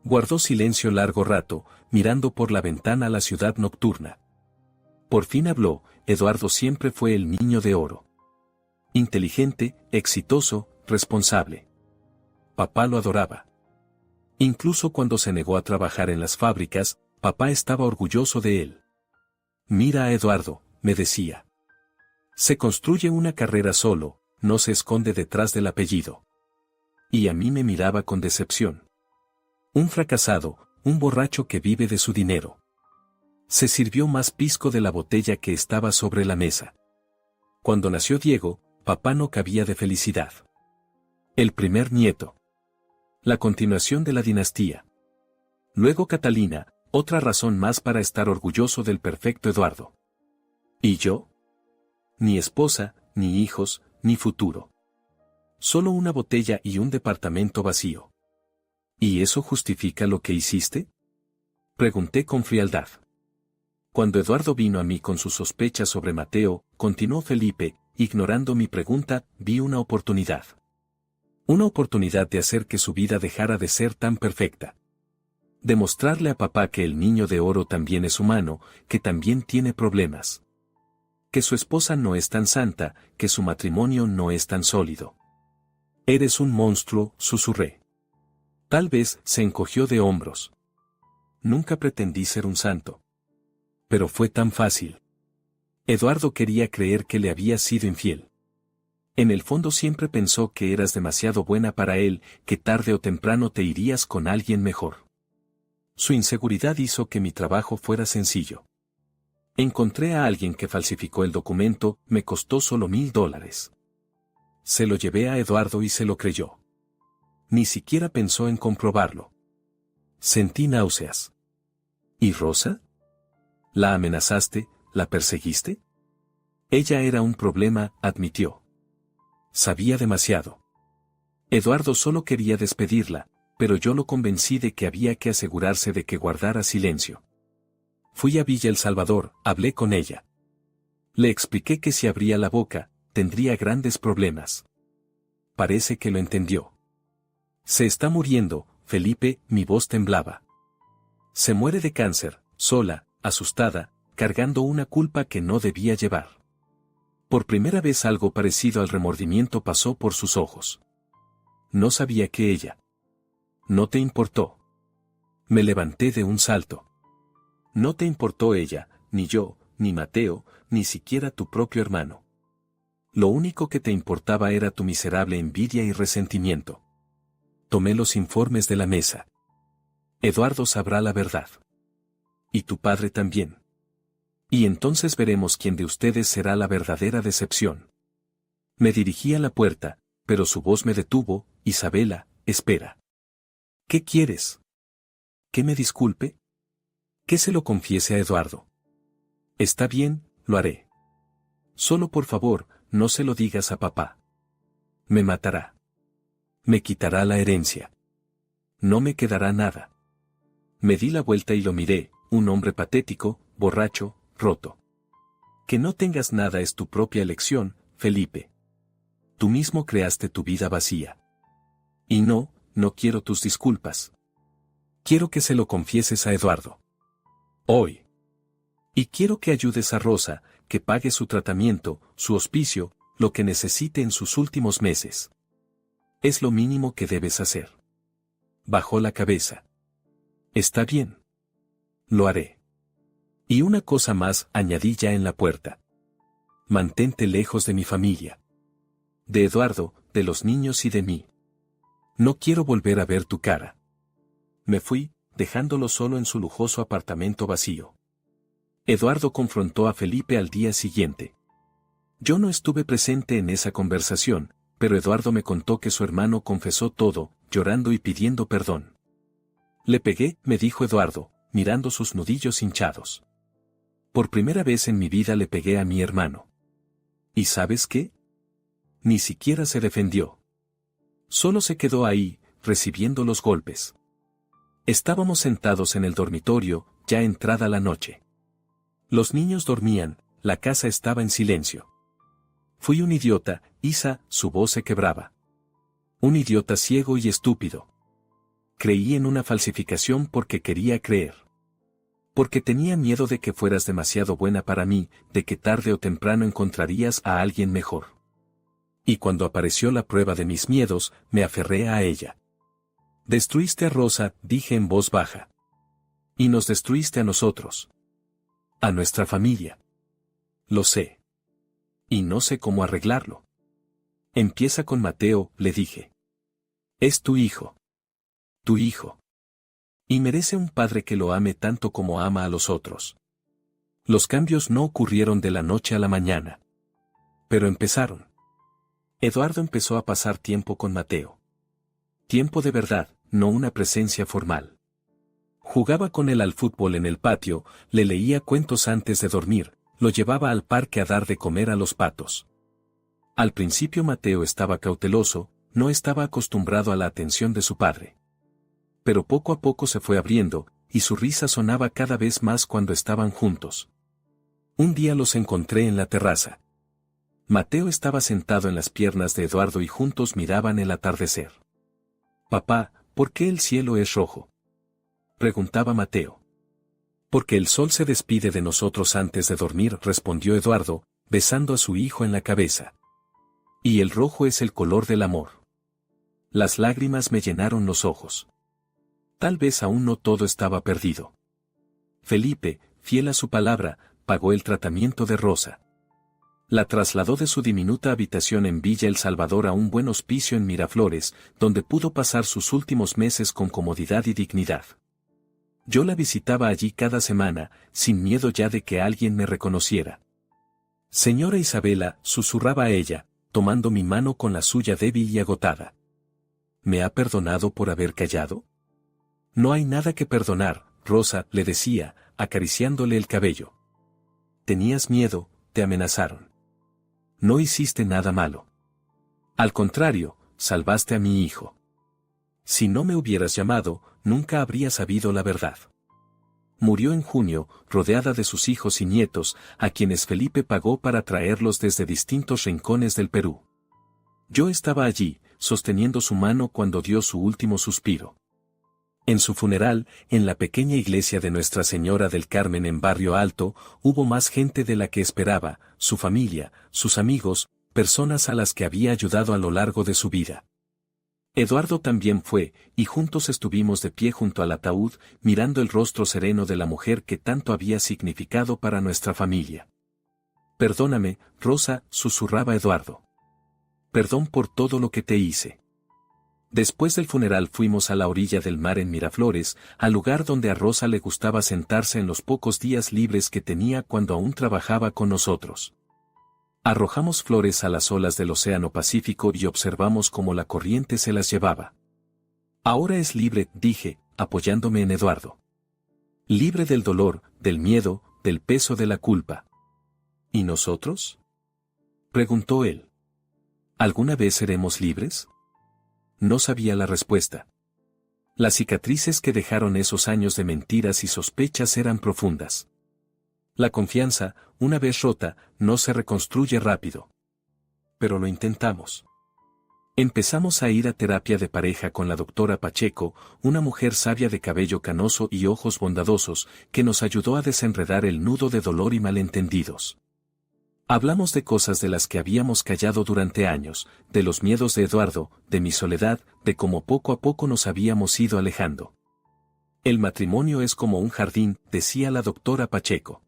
Guardó silencio largo rato, mirando por la ventana la ciudad nocturna. Por fin habló. Eduardo siempre fue el niño de oro. Inteligente, exitoso, responsable. Papá lo adoraba. Incluso cuando se negó a trabajar en las fábricas, papá estaba orgulloso de él. Mira a Eduardo, me decía. Se construye una carrera solo, no se esconde detrás del apellido. Y a mí me miraba con decepción. Un fracasado, un borracho que vive de su dinero. Se sirvió más pisco de la botella que estaba sobre la mesa. Cuando nació Diego, papá no cabía de felicidad. El primer nieto. La continuación de la dinastía. Luego Catalina, otra razón más para estar orgulloso del perfecto Eduardo. ¿Y yo? Ni esposa, ni hijos, ni futuro. Solo una botella y un departamento vacío. ¿Y eso justifica lo que hiciste? Pregunté con frialdad. Cuando Eduardo vino a mí con sus sospechas sobre Mateo, continuó Felipe, ignorando mi pregunta, vi una oportunidad. Una oportunidad de hacer que su vida dejara de ser tan perfecta. Demostrarle a papá que el niño de oro también es humano, que también tiene problemas. Que su esposa no es tan santa, que su matrimonio no es tan sólido. Eres un monstruo, susurré. Tal vez se encogió de hombros. Nunca pretendí ser un santo. Pero fue tan fácil. Eduardo quería creer que le había sido infiel. En el fondo siempre pensó que eras demasiado buena para él, que tarde o temprano te irías con alguien mejor. Su inseguridad hizo que mi trabajo fuera sencillo. Encontré a alguien que falsificó el documento, me costó solo $1000. Se lo llevé a Eduardo y se lo creyó. Ni siquiera pensó en comprobarlo. Sentí náuseas. ¿Y Rosa? ¿La amenazaste, la perseguiste? Ella era un problema, admitió. Sabía demasiado. Eduardo solo quería despedirla, pero yo lo convencí de que había que asegurarse de que guardara silencio. Fui a Villa El Salvador, hablé con ella. Le expliqué que si abría la boca, tendría grandes problemas. Parece que lo entendió. Se está muriendo, Felipe, mi voz temblaba. Se muere de cáncer, sola, asustada, cargando una culpa que no debía llevar. Por primera vez algo parecido al remordimiento pasó por sus ojos. No sabía que ella. No te importó. Me levanté de un salto. No te importó ella, ni yo, ni Mateo, ni siquiera tu propio hermano. Lo único que te importaba era tu miserable envidia y resentimiento. Tomé los informes de la mesa. Eduardo sabrá la verdad. Y tu padre también. Y entonces veremos quién de ustedes será la verdadera decepción. Me dirigí a la puerta, pero su voz me detuvo. Isabela, espera. ¿Qué quieres? ¿Que me disculpe? ¿Que se lo confiese a Eduardo? Está bien, lo haré. Solo por favor, no se lo digas a papá. Me matará. Me quitará la herencia. No me quedará nada. Me di la vuelta y lo miré, un hombre patético, borracho, roto. Que no tengas nada es tu propia elección, Felipe. Tú mismo creaste tu vida vacía. Y no quiero tus disculpas. Quiero que se lo confieses a Eduardo. Hoy. Y quiero que ayudes a Rosa, que pague su tratamiento, su hospicio, lo que necesite en sus últimos meses. Es lo mínimo que debes hacer. Bajó la cabeza. Está bien. Lo haré. Y una cosa más, añadí ya en la puerta. Mantente lejos de mi familia. De Eduardo, de los niños y de mí. No quiero volver a ver tu cara. Me fui, dejándolo solo en su lujoso apartamento vacío. Eduardo confrontó a Felipe al día siguiente. Yo no estuve presente en esa conversación, pero Eduardo me contó que su hermano confesó todo, llorando y pidiendo perdón. Le pegué, me dijo Eduardo, mirando sus nudillos hinchados. Por primera vez en mi vida le pegué a mi hermano. ¿Y sabes qué? Ni siquiera se defendió. Solo se quedó ahí, recibiendo los golpes. Estábamos sentados en el dormitorio, ya entrada la noche. Los niños dormían, la casa estaba en silencio. Fui un idiota, Isa, su voz se quebraba. Un idiota ciego y estúpido. Creí en una falsificación porque quería creer. Porque tenía miedo de que fueras demasiado buena para mí, de que tarde o temprano encontrarías a alguien mejor. Y cuando apareció la prueba de mis miedos, me aferré a ella. Destruiste a Rosa, dije en voz baja. Y nos destruiste a nosotros. A nuestra familia. Lo sé. Y no sé cómo arreglarlo. Empieza con Mateo, le dije. Es tu hijo. Tu hijo. Y merece un padre que lo ame tanto como ama a los otros. Los cambios no ocurrieron de la noche a la mañana. Pero empezaron. Eduardo empezó a pasar tiempo con Mateo. Tiempo de verdad, no una presencia formal. Jugaba con él al fútbol en el patio, le leía cuentos antes de dormir, lo llevaba al parque a dar de comer a los patos. Al principio Mateo estaba cauteloso, no estaba acostumbrado a la atención de su padre. Pero poco a poco se fue abriendo, y su risa sonaba cada vez más cuando estaban juntos. Un día los encontré en la terraza. Mateo estaba sentado en las piernas de Eduardo y juntos miraban el atardecer. «Papá, ¿por qué el cielo es rojo?», preguntaba Mateo. «Porque el sol se despide de nosotros antes de dormir», respondió Eduardo, besando a su hijo en la cabeza. «Y el rojo es el color del amor». Las lágrimas me llenaron los ojos. Tal vez aún no todo estaba perdido. Felipe, fiel a su palabra, pagó el tratamiento de Rosa. La trasladó de su diminuta habitación en Villa El Salvador a un buen hospicio en Miraflores, donde pudo pasar sus últimos meses con comodidad y dignidad. Yo la visitaba allí cada semana, sin miedo ya de que alguien me reconociera. «Señora Isabela», susurraba ella, tomando mi mano con la suya débil y agotada. «¿Me ha perdonado por haber callado?». «No hay nada que perdonar, Rosa», le decía, acariciándole el cabello. «Tenías miedo, te amenazaron. No hiciste nada malo. Al contrario, salvaste a mi hijo. Si no me hubieras llamado, nunca habría sabido la verdad». Murió en junio, rodeada de sus hijos y nietos, a quienes Felipe pagó para traerlos desde distintos rincones del Perú. Yo estaba allí, sosteniendo su mano cuando dio su último suspiro. En su funeral, en la pequeña iglesia de Nuestra Señora del Carmen en Barrio Alto, hubo más gente de la que esperaba, su familia, sus amigos, personas a las que había ayudado a lo largo de su vida. Eduardo también fue, y juntos estuvimos de pie junto al ataúd, mirando el rostro sereno de la mujer que tanto había significado para nuestra familia. «Perdóname, Rosa», susurraba Eduardo. «Perdón por todo lo que te hice». Después del funeral fuimos a la orilla del mar en Miraflores, al lugar donde a Rosa le gustaba sentarse en los pocos días libres que tenía cuando aún trabajaba con nosotros. Arrojamos flores a las olas del Océano Pacífico y observamos cómo la corriente se las llevaba. «Ahora es libre», dije, apoyándome en Eduardo. «Libre del dolor, del miedo, del peso de la culpa». «¿Y nosotros?», preguntó él. «¿Alguna vez seremos libres?». No sabía la respuesta. Las cicatrices que dejaron esos años de mentiras y sospechas eran profundas. La confianza, una vez rota, no se reconstruye rápido. Pero lo intentamos. Empezamos a ir a terapia de pareja con la doctora Pacheco, una mujer sabia de cabello canoso y ojos bondadosos, que nos ayudó a desenredar el nudo de dolor y malentendidos. Hablamos de cosas de las que habíamos callado durante años, de los miedos de Eduardo, de mi soledad, de cómo poco a poco nos habíamos ido alejando. «El matrimonio es como un jardín», decía la doctora Pacheco.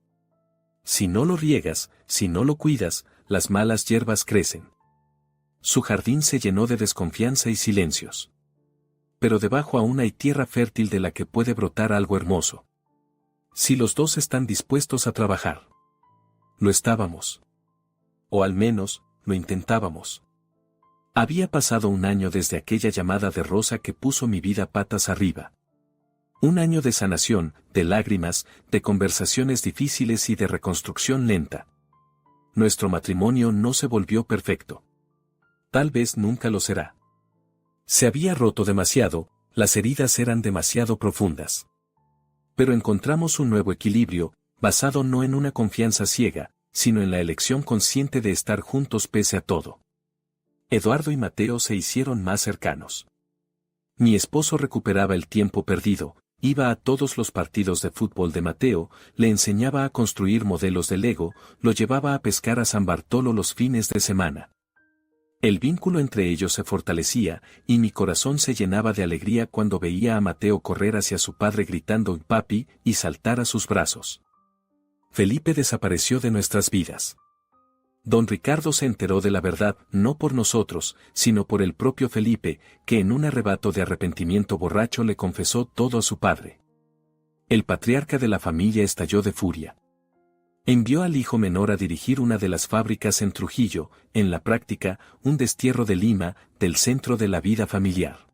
«Si no lo riegas, si no lo cuidas, las malas hierbas crecen». Su jardín se llenó de desconfianza y silencios. Pero debajo aún hay tierra fértil de la que puede brotar algo hermoso. Si los dos están dispuestos a trabajar. Lo estábamos. O al menos, lo intentábamos. Había pasado un año desde aquella llamada de Rosa que puso mi vida patas arriba. Un año de sanación, de lágrimas, de conversaciones difíciles y de reconstrucción lenta. Nuestro matrimonio no se volvió perfecto. Tal vez nunca lo será. Se había roto demasiado, las heridas eran demasiado profundas. Pero encontramos un nuevo equilibrio, basado no en una confianza ciega, sino en la elección consciente de estar juntos pese a todo. Eduardo y Mateo se hicieron más cercanos. Mi esposo recuperaba el tiempo perdido, iba a todos los partidos de fútbol de Mateo, le enseñaba a construir modelos de Lego, lo llevaba a pescar a San Bartolo los fines de semana. El vínculo entre ellos se fortalecía, y mi corazón se llenaba de alegría cuando veía a Mateo correr hacia su padre gritando «Papi» y saltar a sus brazos. Felipe desapareció de nuestras vidas. Don Ricardo se enteró de la verdad, no por nosotros, sino por el propio Felipe, que en un arrebato de arrepentimiento borracho le confesó todo a su padre. El patriarca de la familia estalló de furia. Envió al hijo menor a dirigir una de las fábricas en Trujillo, en la práctica, un destierro de Lima, del centro de la vida familiar.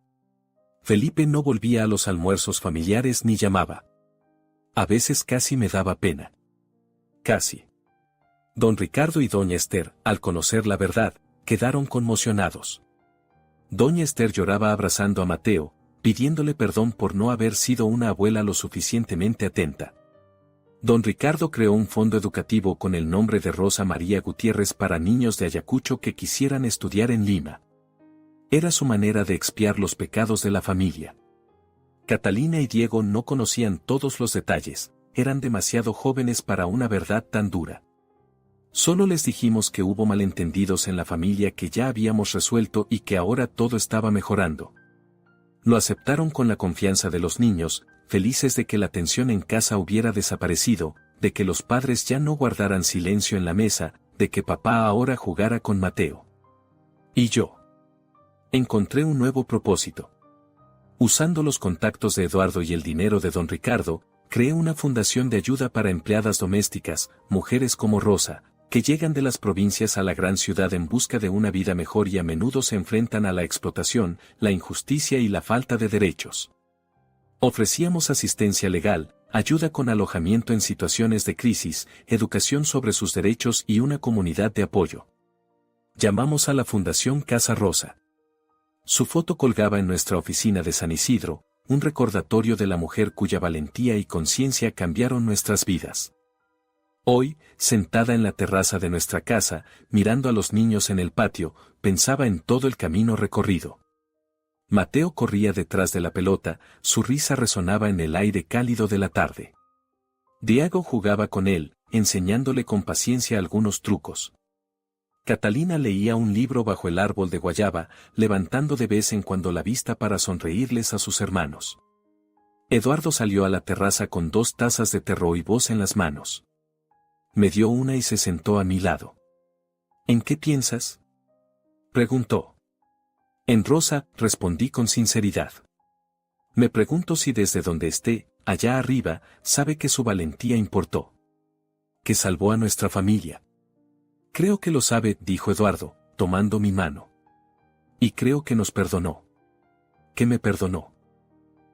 Felipe no volvía a los almuerzos familiares ni llamaba. A veces casi me daba pena. Casi. Don Ricardo y doña Esther, al conocer la verdad, quedaron conmocionados. Doña Esther lloraba abrazando a Mateo, pidiéndole perdón por no haber sido una abuela lo suficientemente atenta. Don Ricardo creó un fondo educativo con el nombre de Rosa María Gutiérrez para niños de Ayacucho que quisieran estudiar en Lima. Era su manera de expiar los pecados de la familia. Catalina y Diego no conocían todos los detalles, eran demasiado jóvenes para una verdad tan dura. Solo les dijimos que hubo malentendidos en la familia que ya habíamos resuelto y que ahora todo estaba mejorando. Lo aceptaron con la confianza de los niños, felices de que la tensión en casa hubiera desaparecido, de que los padres ya no guardaran silencio en la mesa, de que papá ahora jugara con Mateo. Y yo encontré un nuevo propósito. Usando los contactos de Eduardo y el dinero de don Ricardo, creé una fundación de ayuda para empleadas domésticas, mujeres como Rosa, que llegan de las provincias a la gran ciudad en busca de una vida mejor y a menudo se enfrentan a la explotación, la injusticia y la falta de derechos. Ofrecíamos asistencia legal, ayuda con alojamiento en situaciones de crisis, educación sobre sus derechos y una comunidad de apoyo. Llamamos a la Fundación Casa Rosa. Su foto colgaba en nuestra oficina de San Isidro, un recordatorio de la mujer cuya valentía y conciencia cambiaron nuestras vidas. Hoy, sentada en la terraza de nuestra casa, mirando a los niños en el patio, pensaba en todo el camino recorrido. Mateo corría detrás de la pelota, su risa resonaba en el aire cálido de la tarde. Diego jugaba con él, enseñándole con paciencia algunos trucos. Catalina leía un libro bajo el árbol de guayaba, levantando de vez en cuando la vista para sonreírles a sus hermanos. Eduardo salió a la terraza con 2 tazas de té rooibos en las manos. Me dio una y se sentó a mi lado. ¿En qué piensas?, preguntó. En Rosa, respondí con sinceridad. Me pregunto si desde donde esté, allá arriba, sabe que su valentía importó. Que salvó a nuestra familia. Creo que lo sabe, dijo Eduardo, tomando mi mano. Y creo que nos perdonó. Que me perdonó.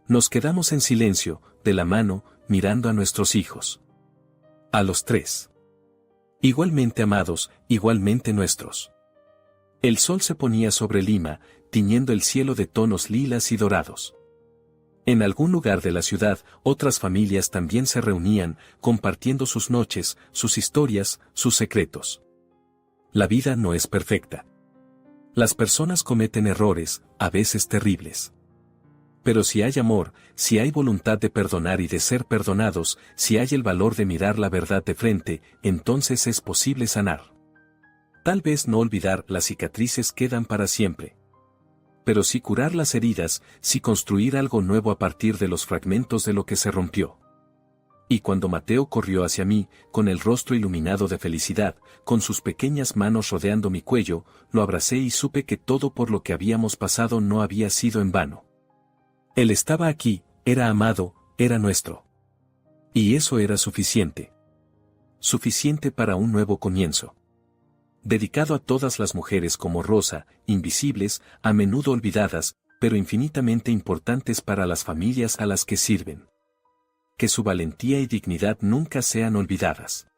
Nos quedamos en silencio, de la mano, mirando a nuestros hijos. A los 3. Igualmente amados, igualmente nuestros. El sol se ponía sobre Lima, tiñendo el cielo de tonos lilas y dorados. En algún lugar de la ciudad, otras familias también se reunían, compartiendo sus noches, sus historias, sus secretos. La vida no es perfecta. Las personas cometen errores, a veces terribles. Pero si hay amor, si hay voluntad de perdonar y de ser perdonados, si hay el valor de mirar la verdad de frente, entonces es posible sanar. Tal vez no olvidar, las cicatrices quedan para siempre. Pero sí curar las heridas, sí construir algo nuevo a partir de los fragmentos de lo que se rompió. Y cuando Mateo corrió hacia mí, con el rostro iluminado de felicidad, con sus pequeñas manos rodeando mi cuello, lo abracé y supe que todo por lo que habíamos pasado no había sido en vano. Él estaba aquí, era amado, era nuestro. Y eso era suficiente. Suficiente para un nuevo comienzo. Dedicado a todas las mujeres como Rosa, invisibles, a menudo olvidadas, pero infinitamente importantes para las familias a las que sirven. Que su valentía y dignidad nunca sean olvidadas.